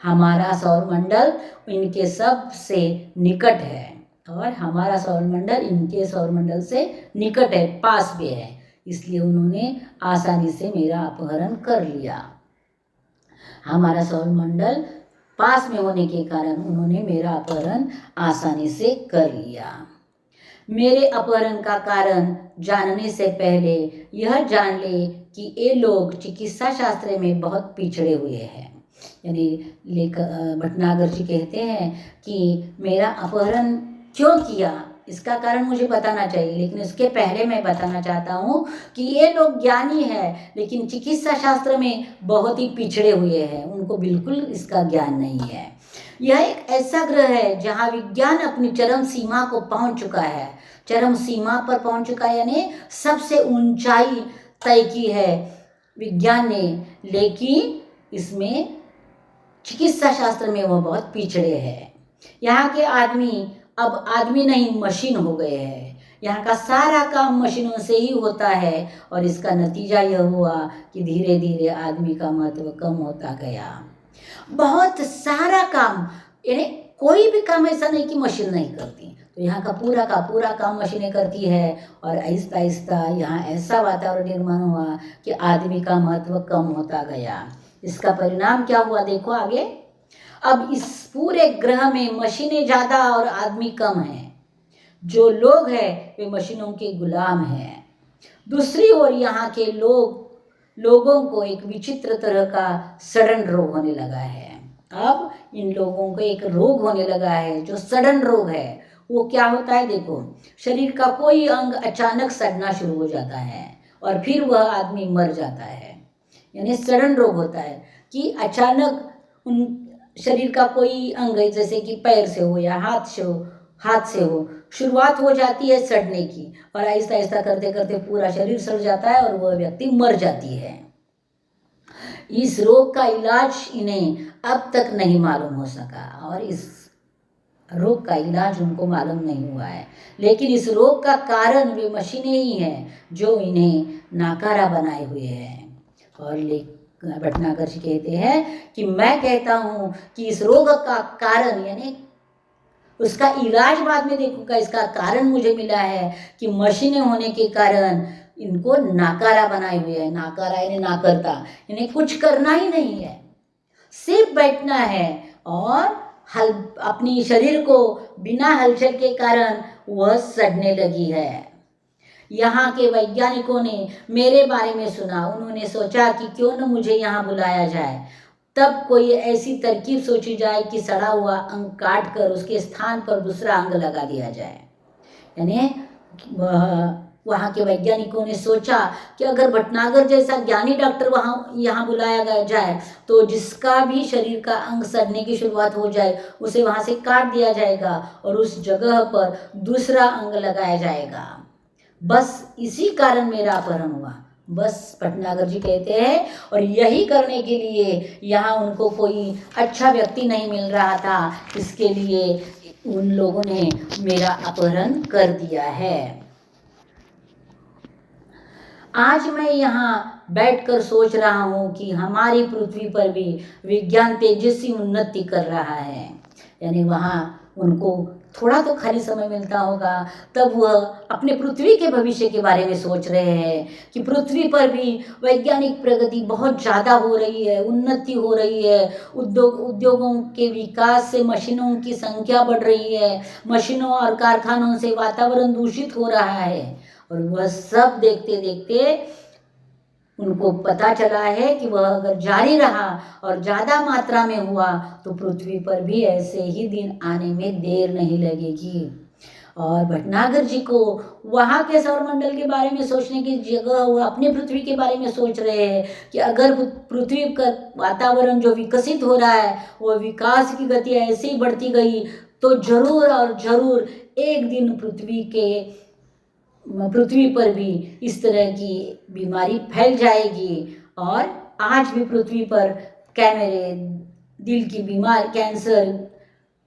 हमारा सौरमंडल इनके सबसे निकट है और हमारा सौरमंडल इनके सौरमंडल से निकट है, पास भी है, इसलिए उन्होंने आसानी से मेरा अपहरण कर लिया। हमारा सौरमंडल पास में होने के कारण उन्होंने मेरा अपहरण आसानी से कर लिया। मेरे अपहरण का कारण जानने से पहले यह जान ले कि ये लोग चिकित्सा शास्त्र में बहुत पिछड़े हुए हैं। यानी भटनागर जी कहते हैं कि मेरा अपहरण क्यों किया, इसका कारण मुझे बताना चाहिए, लेकिन उसके पहले मैं बताना चाहता हूँ कि ये लोग ज्ञानी हैं लेकिन चिकित्सा शास्त्र में बहुत ही पिछड़े हुए हैं, उनको बिल्कुल इसका ज्ञान नहीं है। यह एक ऐसा ग्रह है जहाँ विज्ञान अपनी चरम सीमा को पहुँच चुका है, चरम सीमा पर पहुँच चुका है, यानी सबसे ऊंचाई तय की है विज्ञान ने, लेकिन इसमें चिकित्सा शास्त्र में वो बहुत पिछड़े हैं। यहाँ के आदमी अब आदमी नहीं मशीन हो गए हैं, यहाँ का सारा काम मशीनों से ही होता है और इसका नतीजा यह हुआ कि धीरे धीरे आदमी का महत्व कम होता गया। बहुत सारा काम, यानी कोई भी काम ऐसा नहीं कि मशीन नहीं करती, तो यहाँ का पूरा काम मशीनें करती है और आहिस्ता आहिस्ता यहाँ ऐसा वातावरण निर्माण हुआ कि आदमी का महत्व कम होता गया। इसका परिणाम क्या हुआ देखो आगे। अब इस पूरे ग्रह में मशीनें ज़्यादा और आदमी कम हैं, जो लोग हैं वे मशीनों के गुलाम हैं। दूसरी ओर यहाँ के लोगों को एक विचित्र तरह का सडन रोग होने लगा है। अब इन लोगों को एक रोग होने लगा है जो सडन रोग है। वो क्या होता है देखो, शरीर का कोई अंग अचानक सड़ना शुरू हो जाता है और फिर वह आदमी मर जाता है, यानी सडन रोग होता है कि अचानक उन शरीर का कोई अंग जैसे कि पैर से हो या हाथ से हो, शुरुआत हो जाती है सड़ने की और आहिस्ता आहिस्ता करते करते पूरा शरीर सड़ जाता है और वह व्यक्ति मर जाती है। इस रोग का इलाज इन्हें अब तक नहीं मालूम हो सका और इस रोग का इलाज उनको मालूम नहीं हुआ है, लेकिन इस रोग का कारण वे मशीनें ही हैं जो इन्हें नाकारा बनाए हुए हैं। और भटनागर जी कहते हैं कि मैं कहता हूँ कि इस रोग का कारण, यानी उसका इलाज बाद में देखूंगा, इसका कारण मुझे मिला है कि मशीनें होने के कारण इनको नाकारा बनाए हुए है। नाकारा यानी ना करता, यानी कुछ करना ही नहीं है, सिर्फ बैठना है और अपनी शरीर को बिना हलचल के कारण वह सड़ने लगी है। यहाँ के वैज्ञानिकों ने मेरे बारे में सुना, उन्होंने सोचा कि क्यों न मुझे यहाँ बुलाया जाए, तब कोई ऐसी तरकीब सोची जाए कि सड़ा हुआ अंग काट कर उसके स्थान पर दूसरा अंग लगा दिया जाए। यानी वहाँ के वैज्ञानिकों ने सोचा कि अगर भटनागर जैसा ज्ञानी डॉक्टर यहाँ बुलाया जाए तो जिसका भी शरीर का अंग सड़ने की शुरुआत हो जाए उसे वहाँ से काट दिया जाएगा और उस जगह पर दूसरा अंग लगाया जाएगा। बस इसी कारण मेरा अपहरण हुआ, बस भटनागर जी कहते हैं। और यही करने के लिए यहाँ उनको कोई अच्छा व्यक्ति नहीं मिल रहा था, इसके लिए उन लोगों ने मेरा अपहरण कर दिया है। आज मैं यहाँ बैठकर सोच रहा हूँ कि हमारी पृथ्वी पर भी विज्ञान तेजस्वी उन्नति कर रहा है, यानी वहाँ उनको थोड़ा तो खाली समय मिलता होगा, तब वह अपने पृथ्वी के भविष्य के बारे में सोच रहे हैं कि पृथ्वी पर भी वैज्ञानिक प्रगति बहुत ज़्यादा हो रही है, उन्नति हो रही है, उद्योगों के विकास से मशीनों की संख्या बढ़ रही है, मशीनों और कारखानों से वातावरण दूषित हो रहा है। और वह सब देखते देखते उनको पता चला है कि वह अगर जारी रहा और ज़्यादा मात्रा में हुआ तो पृथ्वी पर भी ऐसे ही दिन आने में देर नहीं लगेगी। और भटनागर जी को वहाँ के सौरमंडल के बारे में सोचने की जगह वो अपने पृथ्वी के बारे में सोच रहे हैं कि अगर पृथ्वी का वातावरण जो विकसित हो रहा है वो विकास की गति ऐसे ही बढ़ती गई तो जरूर और ज़रूर एक दिन पृथ्वी पर भी इस तरह की बीमारी फैल जाएगी। और आज भी पृथ्वी पर कैंसर,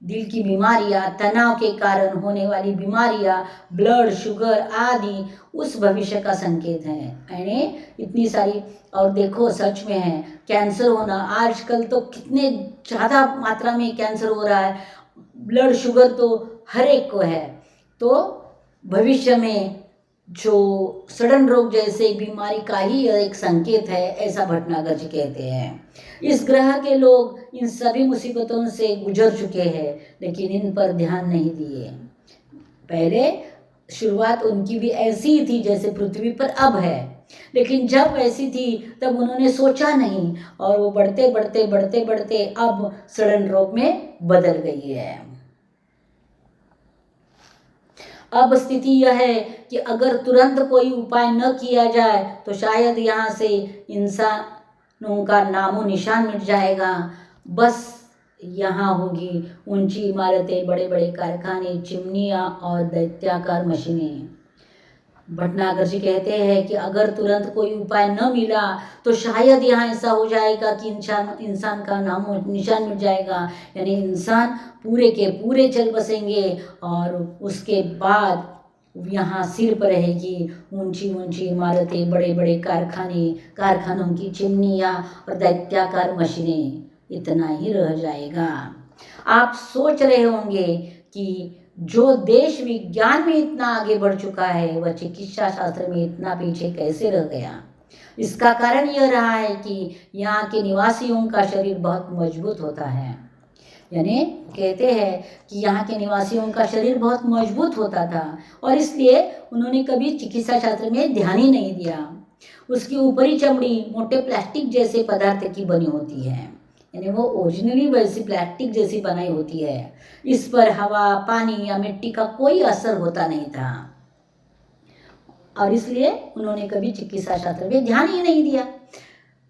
दिल की बीमारियां, तनाव के कारण होने वाली बीमारियां, ब्लड शुगर आदि उस भविष्य का संकेत है। यानी इतनी सारी, और देखो सच में है कैंसर होना, आजकल तो कितने ज़्यादा मात्रा में कैंसर हो रहा है, ब्लड शुगर तो हर एक को है। तो भविष्य में जो सडन रोग जैसे बीमारी का ही एक संकेत है, ऐसा भटनागर जी कहते हैं। इस ग्रह के लोग इन सभी मुसीबतों से गुजर चुके हैं लेकिन इन पर ध्यान नहीं दिए। पहले शुरुआत उनकी भी ऐसी ही थी जैसे पृथ्वी पर अब है, लेकिन जब ऐसी थी तब उन्होंने सोचा नहीं और वो बढ़ते बढ़ते बढ़ते बढ़ते अब सडन रोग में बदल गई है। अब स्थिति यह है कि अगर तुरंत कोई उपाय न किया जाए तो शायद यहाँ से इंसानों का नामो निशान मिट जाएगा। बस यहाँ होगी ऊंची इमारतें, बड़े बड़े कारखाने, चिमनियाँ और दैत्याकार मशीनें। भटनागर जी कहते हैं कि अगर तुरंत कोई उपाय न मिला तो शायद यहाँ ऐसा हो जाएगा कि इंसान का नामो निशान मिट जाएगा, यानी इंसान पूरे के पूरे चल बसेंगे और उसके बाद यहाँ सिर पर रहेगी ऊंची ऊंची इमारतें, बड़े बड़े कारखाने, कारखानों की चिमनियाँ और दैत्याकार मशीनें, इतना ही रह जाएगा। आप सोच रहे होंगे कि जो देश विज्ञान में इतना आगे बढ़ चुका है वह चिकित्सा शास्त्र में इतना पीछे कैसे रह गया। इसका कारण यह रहा है कि यहाँ के निवासियों का शरीर बहुत मजबूत होता है। यानी कहते हैं कि यहाँ के निवासियों का शरीर बहुत मजबूत होता था और इसलिए उन्होंने कभी चिकित्सा शास्त्र में ध्यान ही नहीं दिया। उसकी ऊपरी चमड़ी मोटे प्लास्टिक जैसे पदार्थ की बनी होती है, यानी वो ओरिजिनली वैसी प्लास्टिक जैसी बनाई होती है। इस पर हवा, पानी या मिट्टी का कोई असर होता नहीं था और इसलिए उन्होंने कभी चिकित्सा शास्त्र में ध्यान ही नहीं दिया।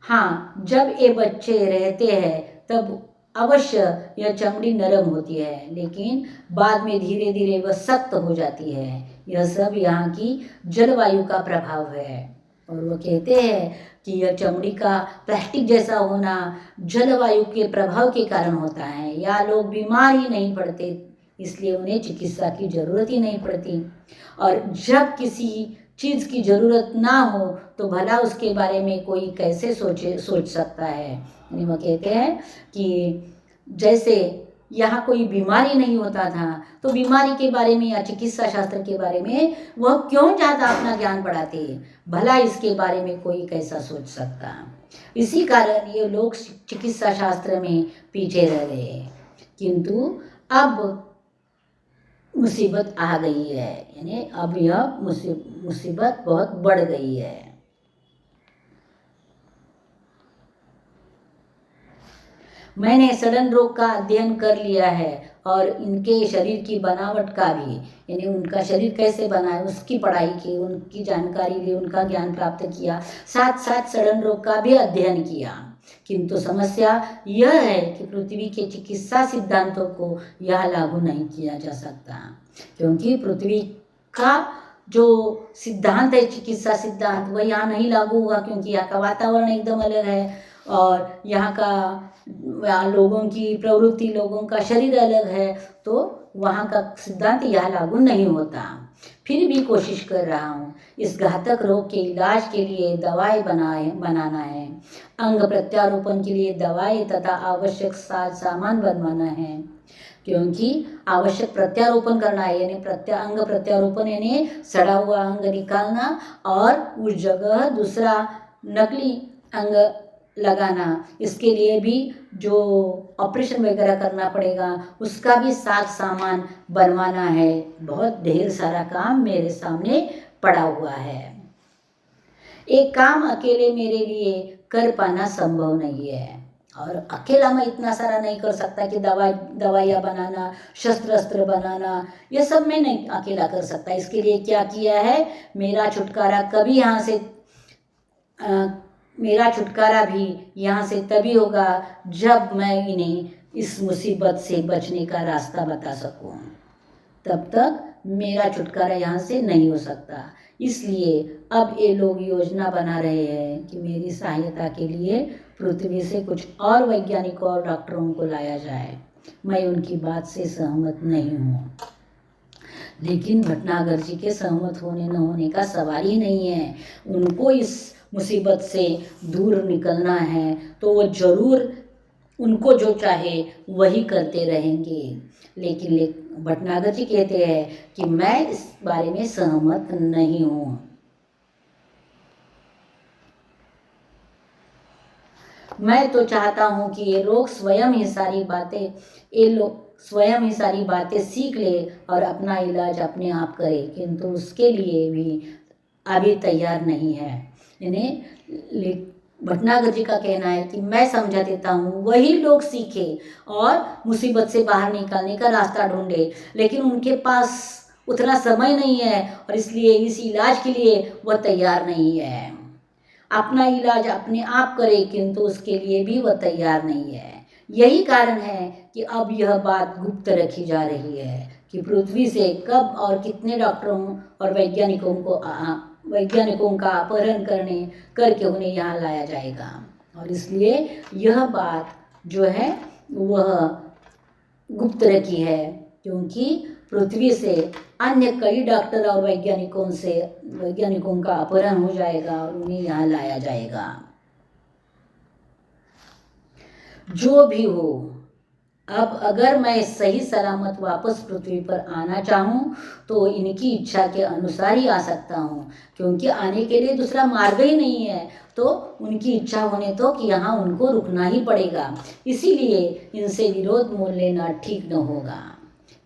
हाँ, जब ये बच्चे रहते हैं तब अवश्य यह चमड़ी नरम होती है, लेकिन बाद में धीरे धीरे वह सख्त हो जाती है। यह सब यहाँ की जलवायु का प्रभाव है। और वो कहते हैं कि यह चमड़ी का प्लास्टिक जैसा होना जलवायु के प्रभाव के कारण होता है, या लोग बीमार ही नहीं पड़ते, इसलिए उन्हें चिकित्सा की ज़रूरत ही नहीं पड़ती। और जब किसी चीज़ की ज़रूरत ना हो तो भला उसके बारे में कोई कैसे सोच सकता है। यानी वो कहते हैं कि जैसे यहाँ कोई बीमारी नहीं होता था तो बीमारी के बारे में या चिकित्सा शास्त्र के बारे में वह क्यों ज़्यादा अपना ज्ञान बढ़ाते, भला इसके बारे में कोई कैसा सोच सकता। इसी कारण ये लोग चिकित्सा शास्त्र में पीछे रह गए। किंतु अब मुसीबत आ गई है, यानी अब यह मुसीबत बहुत बढ़ गई है। मैंने सड़न रोग का अध्ययन कर लिया है और इनके शरीर की बनावट का भी, यानी उनका शरीर कैसे बना है उसकी पढ़ाई की, उनकी जानकारी ली, उनका ज्ञान प्राप्त किया, साथ साथ सड़न रोग का भी अध्ययन किया। किंतु समस्या यह है कि पृथ्वी के चिकित्सा सिद्धांतों को यह लागू नहीं किया जा सकता, क्योंकि पृथ्वी का जो सिद्धांत है, चिकित्सा सिद्धांत, वह यहाँ नहीं लागू हुआ, क्योंकि यहाँ का वातावरण एकदम अलग है और यहाँ का लोगों की प्रवृत्ति, लोगों का शरीर अलग है, तो वहाँ का सिद्धांत यहाँ लागू नहीं होता। फिर भी कोशिश कर रहा हूँ। इस घातक रोग के इलाज के लिए दवाई बनाना है, अंग प्रत्यारोपण के लिए दवाई तथा आवश्यक सामान बनवाना है, क्योंकि आवश्यक प्रत्यारोपण करना है, यानी अंग प्रत्यारोपण यानी सड़ा हुआ अंग निकालना और उस जगह दूसरा नकली अंग लगाना। इसके लिए भी जो ऑपरेशन वगैरह करना पड़ेगा उसका भी सामान बनवाना है। बहुत ढेर सारा काम मेरे सामने पड़ा हुआ है। एक काम अकेले मेरे लिए कर पाना संभव नहीं है और अकेला मैं इतना सारा नहीं कर सकता कि दवाइयाँ बनाना, शस्त्र बनाना, ये सब मैं नहीं अकेला कर सकता। इसके लिए क्या किया है, मेरा छुटकारा भी यहाँ से तभी होगा जब मैं इन्हें इस मुसीबत से बचने का रास्ता बता सकूं। तब तक मेरा छुटकारा यहाँ से नहीं हो सकता। इसलिए अब ये लोग योजना बना रहे हैं कि मेरी सहायता के लिए पृथ्वी से कुछ और वैज्ञानिकों और डॉक्टरों को लाया जाए। मैं उनकी बात से सहमत नहीं हूँ, लेकिन भटनागर जी के सहमत होने न होने का सवाल ही नहीं है। उनको इस मुसीबत से दूर निकलना है तो वो जरूर उनको जो चाहे वही करते रहेंगे। लेकिन भटनागर जी कहते हैं कि मैं इस बारे में सहमत नहीं हूँ। मैं तो चाहता हूँ कि ये लोग स्वयं ही सारी बातें सीख ले और अपना इलाज अपने आप करे, किंतु उसके लिए भी अभी तैयार नहीं है। यानी भटनागर जी का कहना है कि मैं समझा देता हूँ, वही लोग सीखे और मुसीबत से बाहर निकलने का रास्ता ढूंढे, लेकिन उनके पास उतना समय नहीं है और इसलिए इस इलाज के लिए वह तैयार नहीं है। अपना इलाज अपने आप करे किंतु उसके लिए भी वह तैयार नहीं है। यही कारण है कि अब यह बात गुप्त रखी जा रही है कि पृथ्वी से कब और कितने डॉक्टरों और वैज्ञानिकों का अपहरण करके उन्हें यहाँ लाया जाएगा। और इसलिए यह बात जो है वह गुप्त रखी है, क्योंकि पृथ्वी से अन्य कई डॉक्टर और वैज्ञानिकों का अपहरण हो जाएगा और उन्हें यहाँ लाया जाएगा। जो भी हो, अब अगर मैं सही सलामत वापस पृथ्वी पर आना चाहूँ तो इनकी इच्छा के अनुसार ही आ सकता हूँ, क्योंकि आने के लिए दूसरा मार्ग ही नहीं है। तो उनकी इच्छा होने तो कि यहाँ उनको रुकना ही पड़ेगा, इसीलिए इनसे विरोध मोल लेना ठीक न होगा।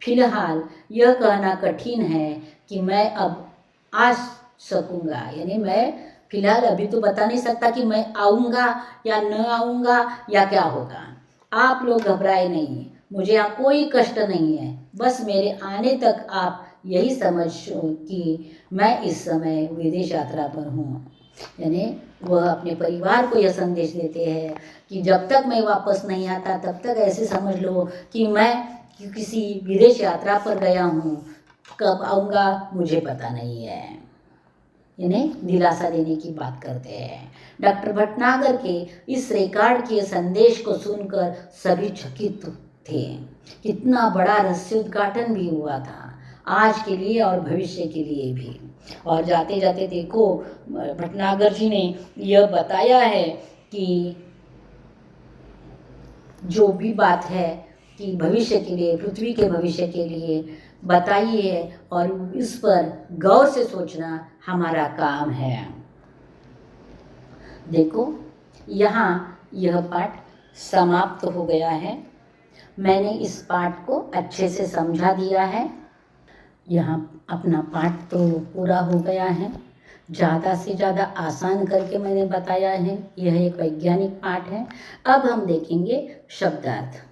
फिलहाल यह कहना कठिन है कि मैं अब आ सकूँगा, यानी मैं फिलहाल अभी तो बता नहीं सकता कि मैं आऊँगा या न आऊँगा या क्या होगा। आप लोग घबराए नहीं, मुझे यहाँ कोई कष्ट नहीं है। बस मेरे आने तक आप यही समझो कि मैं इस समय विदेश यात्रा पर हूँ। यानी वह अपने परिवार को यह संदेश देते हैं कि जब तक मैं वापस नहीं आता तब तक ऐसे समझ लो कि मैं किसी विदेश यात्रा पर गया हूँ। कब आऊँगा मुझे पता नहीं है। इन्हें दिलासा देने की बात करते हैं। डॉक्टर भटनागर के इस रिकॉर्ड के संदेश को सुनकर सभी चकित थे। कितना बड़ा रहस्योद्घाटन भी हुआ था, आज के लिए और भविष्य के लिए भी। और जाते जाते देखो, भटनागर जी ने यह बताया है कि जो भी बात है कि भविष्य के लिए, पृथ्वी के भविष्य के लिए बताई है और इस पर गौर से सोचना हमारा काम है। देखो, यहाँ यह पाठ समाप्त हो गया है। मैंने इस पाठ को अच्छे से समझा दिया है। यहाँ अपना पाठ तो पूरा हो गया है। ज़्यादा से ज़्यादा आसान करके मैंने बताया है। यह एक वैज्ञानिक पाठ है। अब हम देखेंगे शब्दार्थ।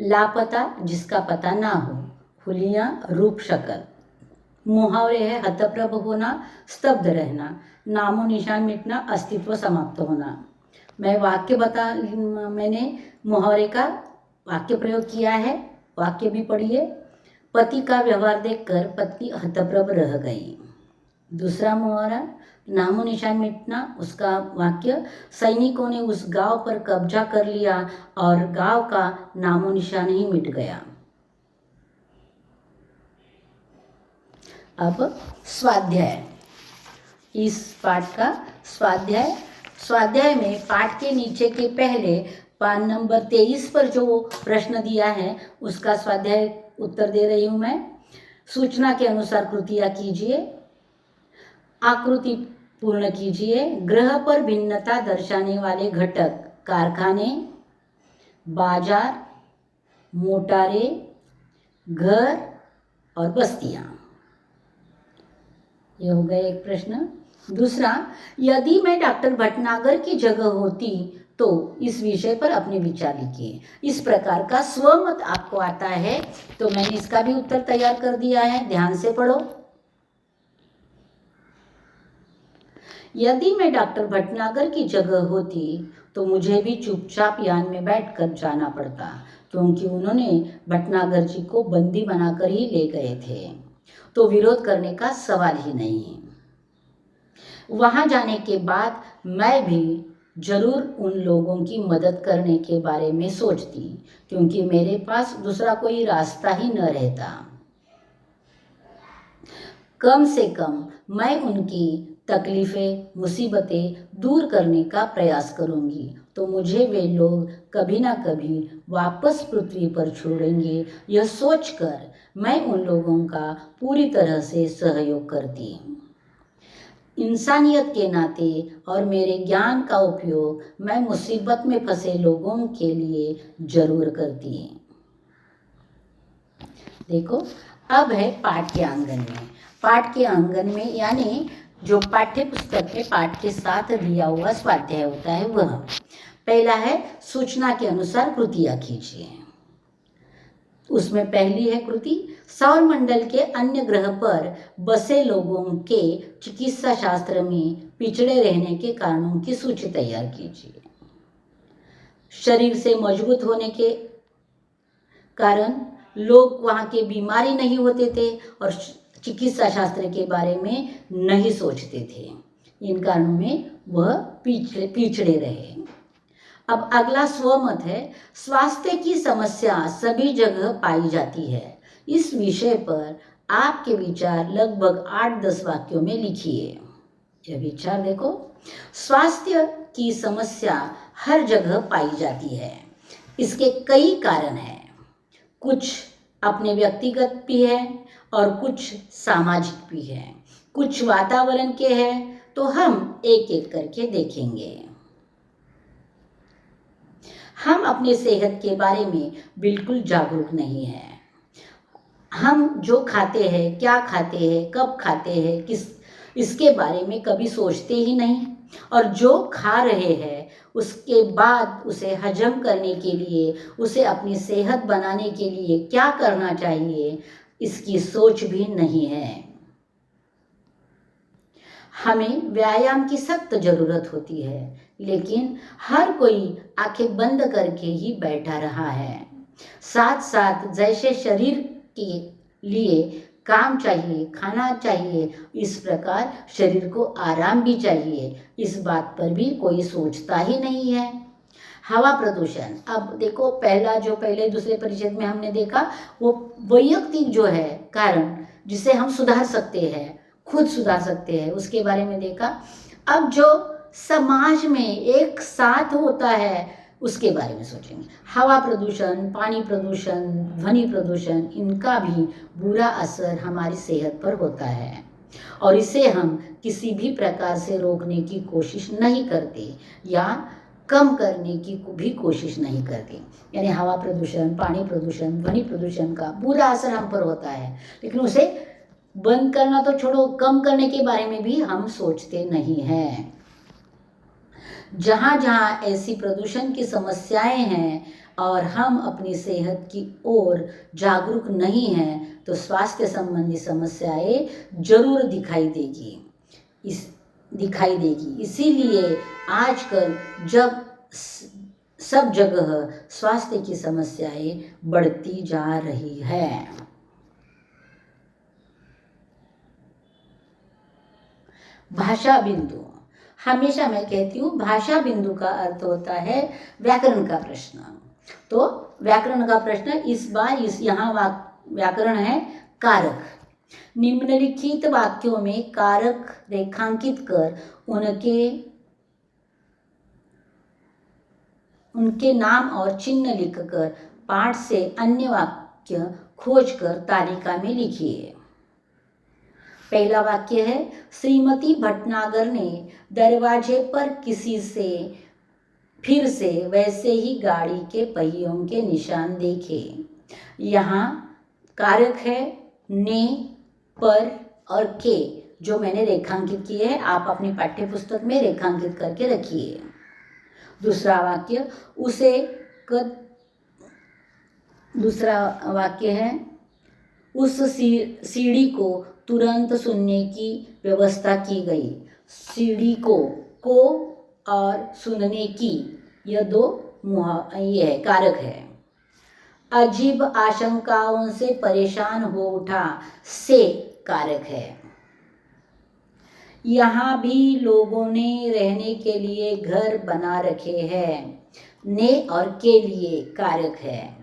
लापता जिसका पता ना हो, हुलिया रूप शक्ल। मुहावरे है हतप्रभ होना, स्तब्ध रहना, नामो निशान मिटना, अस्तित्व समाप्त होना। मैंने मुहावरे का वाक्य प्रयोग किया है, वाक्य भी पढ़िए। पति का व्यवहार देखकर पत्नी हतप्रभ रह गई। दूसरा मुहावरा नामो निशान मिटना, उसका वाक्य सैनिकों ने उस गांव पर कब्जा कर लिया और गांव का नामो निशान ही मिट गया। अब स्वाध्याय, इस पाठ का स्वाध्याय में पाठ के नीचे के पहले पान नंबर 23 पर जो प्रश्न दिया है उसका स्वाध्याय उत्तर दे रही हूँ मैं। सूचना के अनुसार कृतियाँ कीजिए, आकृति पूर्ण कीजिए। ग्रह पर भिन्नता दर्शाने वाले घटक कारखाने, बाजार, मोटारे, घर और बस्तियाँ। यह हो गया एक प्रश्न। दूसरा, यदि मैं डॉक्टर भटनागर की जगह होती तो इस विषय पर अपने विचार लिखिए। इस प्रकार का स्वमत आपको आता है तो मैंने इसका भी उत्तर तैयार कर दिया है, ध्यान से पढ़ो। यदि मैं डॉक्टर भटनागर की जगह होती तो मुझे भी चुपचाप यान में बैठकर जाना पड़ता, क्योंकि उन्होंने भटनागर जी को बंदी बनाकर ही ले गए थे, तो विरोध करने का सवाल ही नहीं। वहां जाने के बाद मैं भी जरूर उन लोगों की मदद करने के बारे में सोचती, क्योंकि मेरे पास दूसरा कोई रास्ता ही न रहता। कम से कम मैं उनकी तकलीफ़ें, मुसीबतें दूर करने का प्रयास करूंगी, तो मुझे वे लोग कभी ना कभी वापस पृथ्वी पर छोड़ेंगे। यह सोचकर मैं उन लोगों का पूरी तरह से सहयोग करती। इंसानियत के नाते और मेरे ज्ञान का उपयोग मैं मुसीबत में फंसे लोगों के लिए जरूर करती। देखो, अब है पाठ के आंगन में। पाठ के आंगन में यानी जो पाठ्य पुस्तक में पाठ के साथ दिया हुआ स्वाध्याय होता है वह। पहला है सूचना के अनुसार कृतियाँ कीजिए। उसमें पहली है कृति सौर मंडल के अन्य ग्रह पर बसे लोगों के चिकित्सा शास्त्र में पिछड़े रहने के कारणों की सूची तैयार कीजिए। शरीर से मजबूत होने के कारण लोग वहाँ के बीमारी नहीं होते थे और चिकित्सा शास्त्र के बारे में नहीं सोचते थे। इन कारणों में वह पिछड़े रहे। अब अगला स्वमत है, स्वास्थ्य की समस्या सभी जगह पाई जाती है। इस विषय पर आपके विचार लगभग 8-10 वाक्यों में लिखिए। यह विचार देखो, स्वास्थ्य की समस्या हर जगह पाई जाती है। इसके कई कारण हैं। कुछ अपने व्यक्तिगत भी है और कुछ सामाजिक भी है, कुछ वातावरण के हैं। तो हम एक एक करके देखेंगे। हम अपने सेहत के बारे में बिल्कुल जागरूक नहीं हैं। हम जो खाते हैं, क्या खाते हैं, कब खाते हैं, इसके बारे में कभी सोचते ही नहीं। और जो खा रहे हैं उसके बाद उसे हजम करने के लिए, उसे अपनी सेहत बनाने के लिए क्या करना चाहिए, इसकी सोच भी नहीं है। हमें व्यायाम की सख्त ज़रूरत होती है, लेकिन हर कोई आंखें बंद करके ही बैठा रहा है। साथ साथ जैसे शरीर के लिए काम चाहिए, खाना चाहिए, इस प्रकार शरीर को आराम भी चाहिए। इस बात पर भी कोई सोचता ही नहीं है। हवा प्रदूषण, अब देखो, पहले दूसरे परिच्छेद में हमने देखा वो वैयक्तिक जो है कारण जिसे हम सुधार सकते हैं, खुद सुधार सकते हैं, उसके बारे में देखा। अब जो समाज में एक साथ होता है उसके बारे में सोचेंगे। हवा प्रदूषण, पानी प्रदूषण, ध्वनि प्रदूषण, इनका भी बुरा असर हमारी सेहत पर होता है और इसे हम किसी भी प्रकार से रोकने की कोशिश नहीं करते या कम करने की भी कोशिश नहीं करते। यानी हवा प्रदूषण, पानी प्रदूषण, ध्वनि प्रदूषण का बुरा असर हम पर होता है, लेकिन उसे बंद करना तो छोड़ो, कम करने के बारे में भी हम सोचते नहीं हैं। जहाँ जहाँ ऐसी प्रदूषण की समस्याएं हैं और हम अपनी सेहत की ओर जागरूक नहीं हैं, तो स्वास्थ्य संबंधी समस्याएं जरूर दिखाई देगी। इसीलिए आजकल जब सब जगह स्वास्थ्य की समस्याएं बढ़ती जा रही है। भाषा बिंदु, हमेशा मैं कहती हूँ भाषा बिंदु का अर्थ होता है व्याकरण का प्रश्न। तो व्याकरण का प्रश्न इस बार यहाँ व्याकरण है कारक। निम्नलिखित वाक्यों में कारक रेखांकित कर उनके नाम और चिन्ह लिखकर पाठ से अन्य वाक्य खोजकर तालिका में लिखिए। पहला वाक्य है, श्रीमती भटनागर ने दरवाजे पर किसी से फिर से वैसे ही गाड़ी के पहियों के निशान देखे। यहाँ कारक है ने, पर और के, जो मैंने रेखांकित किए हैं। आप अपनी पाठ्य पुस्तक में रेखांकित करके रखिए। दूसरा वाक्य है, उस सीढ़ी को तुरंत सुनने की व्यवस्था की गई। सीढ़ी को और सुनने की, यह दो ये है कारक है। अजीब आशंकाओं से परेशान हो उठा, से कारक है। यहाँ भी लोगों ने रहने के लिए घर बना रखे हैं, ने और के लिए कारक है।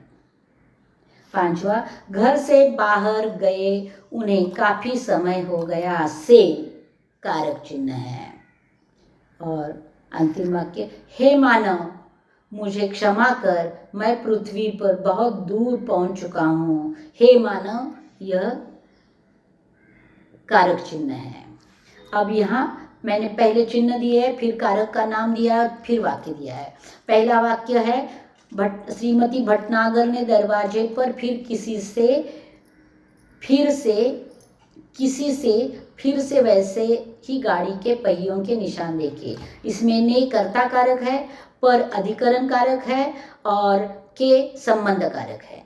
पांचवा, घर से बाहर गए उन्हें काफी समय हो गया, से कारक चिन्ह है। और अंतिम वाक्य, हे मानव मुझे क्षमा कर, मैं पृथ्वी पर बहुत दूर पहुंच चुका हूँ। हे मानव, यह कारक चिन्ह है। अब यहाँ मैंने पहले चिन्ह दिए है, फिर कारक का नाम दिया है, फिर वाक्य दिया है। पहला वाक्य है, श्रीमती भटनागर ने दरवाजे पर फिर से वैसे ही गाड़ी के पहियों के निशान देखे। इसमें ने कर्ता कारक है, पर अधिकरण कारक है और के संबंध कारक है।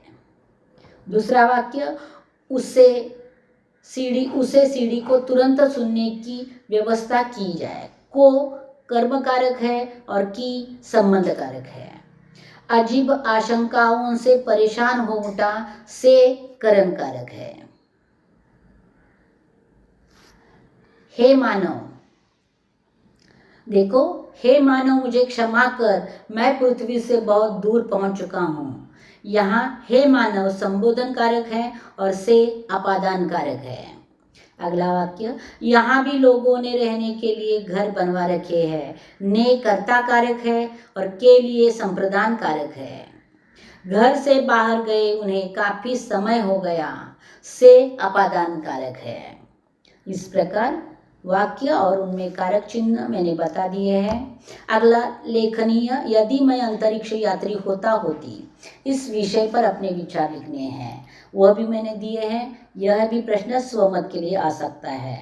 दूसरा वाक्य, उसे सीढ़ी को तुरंत सुनने की व्यवस्था की जाए। को कर्म कारक है और की संबंध कारक है। अजीब आशंकाओं से परेशान हो उठा से कर्म कारक है। हे मानव, देखो, हे मानव मुझे क्षमा कर, मैं पृथ्वी से बहुत दूर पहुंच चुका हूँ। यहाँ हे मानव संबोधन कारक है और से अपादान कारक है। अगला वाक्य, यहाँ भी लोगों ने रहने के लिए घर बनवा रखे हैं। ने कर्ता कारक है और के लिए संप्रदान कारक है। घर से बाहर गए उन्हें काफी समय हो गया से अपादान कारक है। इस प्रकार वाक्य और उनमें कारक चिन्ह मैंने बता दिए हैं। अगला लेखनीय, यदि मैं अंतरिक्ष यात्री होती, इस विषय पर अपने विचार लिखने हैं, वह भी मैंने दिए हैं। यह भी प्रश्न स्वमत के लिए आ सकता है।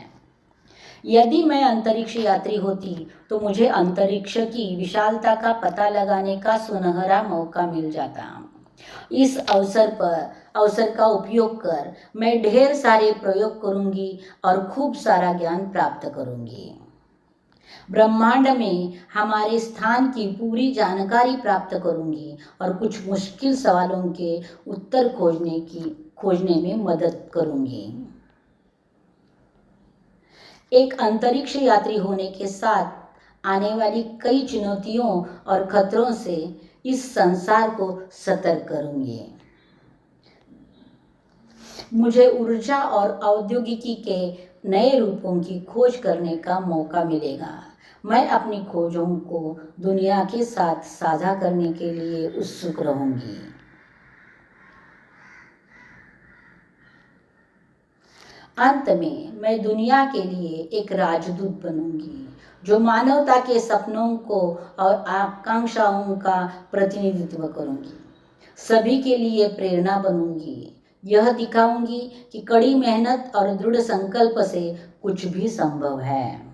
यदि मैं अंतरिक्ष यात्री होती तो मुझे अंतरिक्ष की विशालता का पता लगाने का सुनहरा मौका मिल जाता। इस अवसर का उपयोग कर मैं ढेर सारे प्रयोग करूंगी और खूब सारा ज्ञान प्राप्त करूंगी। ब्रह्मांड में हमारे स्थान की पूरी जानकारी प्राप्त करूंगी और कुछ मुश्किल सवालों के उत्तर खोजने में मदद करूंगी। एक अंतरिक्ष यात्री होने के साथ आने वाली कई चुनौतियों और खतरों से इस संसार को सतर्क करूंगी। मुझे ऊर्जा और औद्योगिकी के नए रूपों की खोज करने का मौका मिलेगा। मैं अपनी खोजों को दुनिया के साथ साझा करने के लिए उत्सुक रहूंगी। अंत में मैं दुनिया के लिए एक राजदूत बनूंगी जो मानवता के सपनों को और आकांक्षाओं का प्रतिनिधित्व करूंगी। सभी के लिए प्रेरणा बनूंगी। यह दिखाऊंगी कि कड़ी मेहनत और दृढ़ संकल्प से कुछ भी संभव है।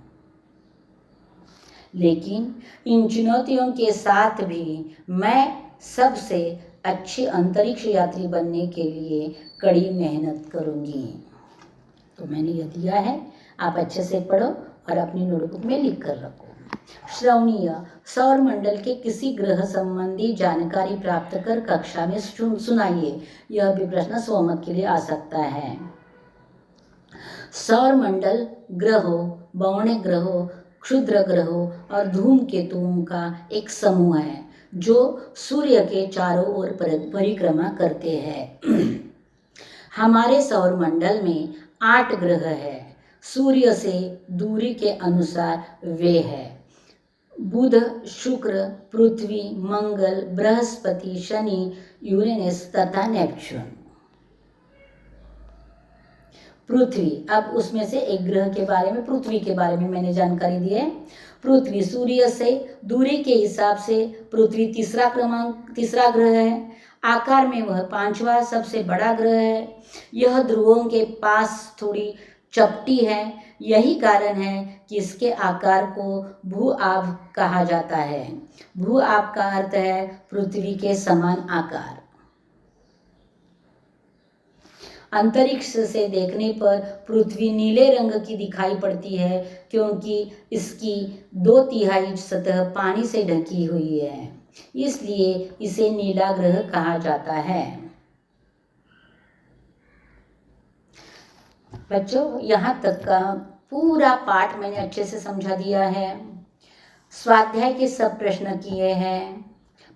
लेकिन इन चुनौतियों के साथ भी मैं सबसे अच्छी अंतरिक्ष यात्री बनने के लिए कड़ी मेहनत करूंगी। तो मैंने यह दिया है, आप अच्छे से पढ़ो और अपनी नोटबुक में लिख कर रखो। श्रवणीय, सौर मंडल के किसी ग्रह संबंधी जानकारी प्राप्त कर कक्षा में सुनाइए। यह भी प्रश्न स्वमत के लिए आ सकता है। सौर मंडल ग्रहों, बौने ग्रहों, क्षुद्र ग्रहों और धूमकेतुओं का एक समूह है जो सूर्य के चारों ओर परिक्रमा करते हैं। हमारे सौर मंडल में 8 ग्रह है। सूर्य से दूरी के अनुसार वे हैं बुध, शुक्र, पृथ्वी, मंगल, बृहस्पति, शनि, यूरेनस तथा नेपच्यून। पृथ्वी, अब उसमें से एक ग्रह के बारे में, पृथ्वी के बारे में मैंने जानकारी दी है। पृथ्वी सूर्य से दूरी के हिसाब से पृथ्वी तीसरा ग्रह है। आकार में वह 5वां सबसे बड़ा ग्रह है। यह ध्रुवों के पास थोड़ी चपटी है। यही कारण है कि इसके आकार को भू-आभ कहा जाता है। भू-आभ का अर्थ है पृथ्वी के समान आकार। अंतरिक्ष से देखने पर पृथ्वी नीले रंग की दिखाई पड़ती है क्योंकि इसकी 2/3 सतह पानी से ढकी हुई है, इसलिए इसे नीला ग्रह कहा जाता है। बच्चों, यहाँ तक का पूरा पाठ मैंने अच्छे से समझा दिया है। स्वाध्याय के सब प्रश्न किए हैं।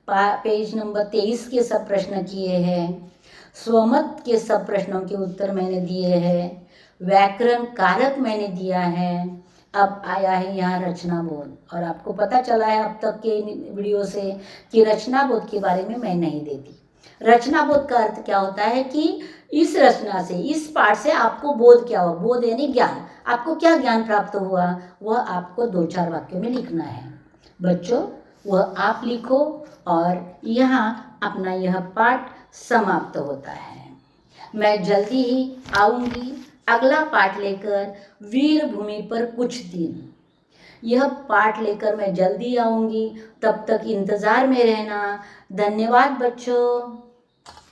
पेज नंबर 23 के सब प्रश्न किए हैं। स्वमत के सब प्रश्नों के उत्तर मैंने दिए हैं। व्याकरण कारक मैंने दिया है। अब आया है यहाँ रचनाबोध, और आपको पता चला है अब तक के वीडियो से कि रचनाबोध के बारे में मैं नहीं देती। रचनाबोध का अर्थ क्या होता है कि इस रचना से, इस पाठ से आपको बोध क्या हो, बोध यानी ज्ञान, आपको क्या ज्ञान प्राप्त हुआ वह आपको 2-4 वाक्यों में लिखना है। बच्चों, वह आप लिखो और यहाँ अपना यह पाठ समाप्त होता है। मैं जल्दी ही आऊँगी अगला पाठ लेकर, वीर भूमि पर कुछ दिन। यह पाठ लेकर मैं जल्दी आऊँगी, तब तक इंतज़ार में रहना। धन्यवाद बच्चों।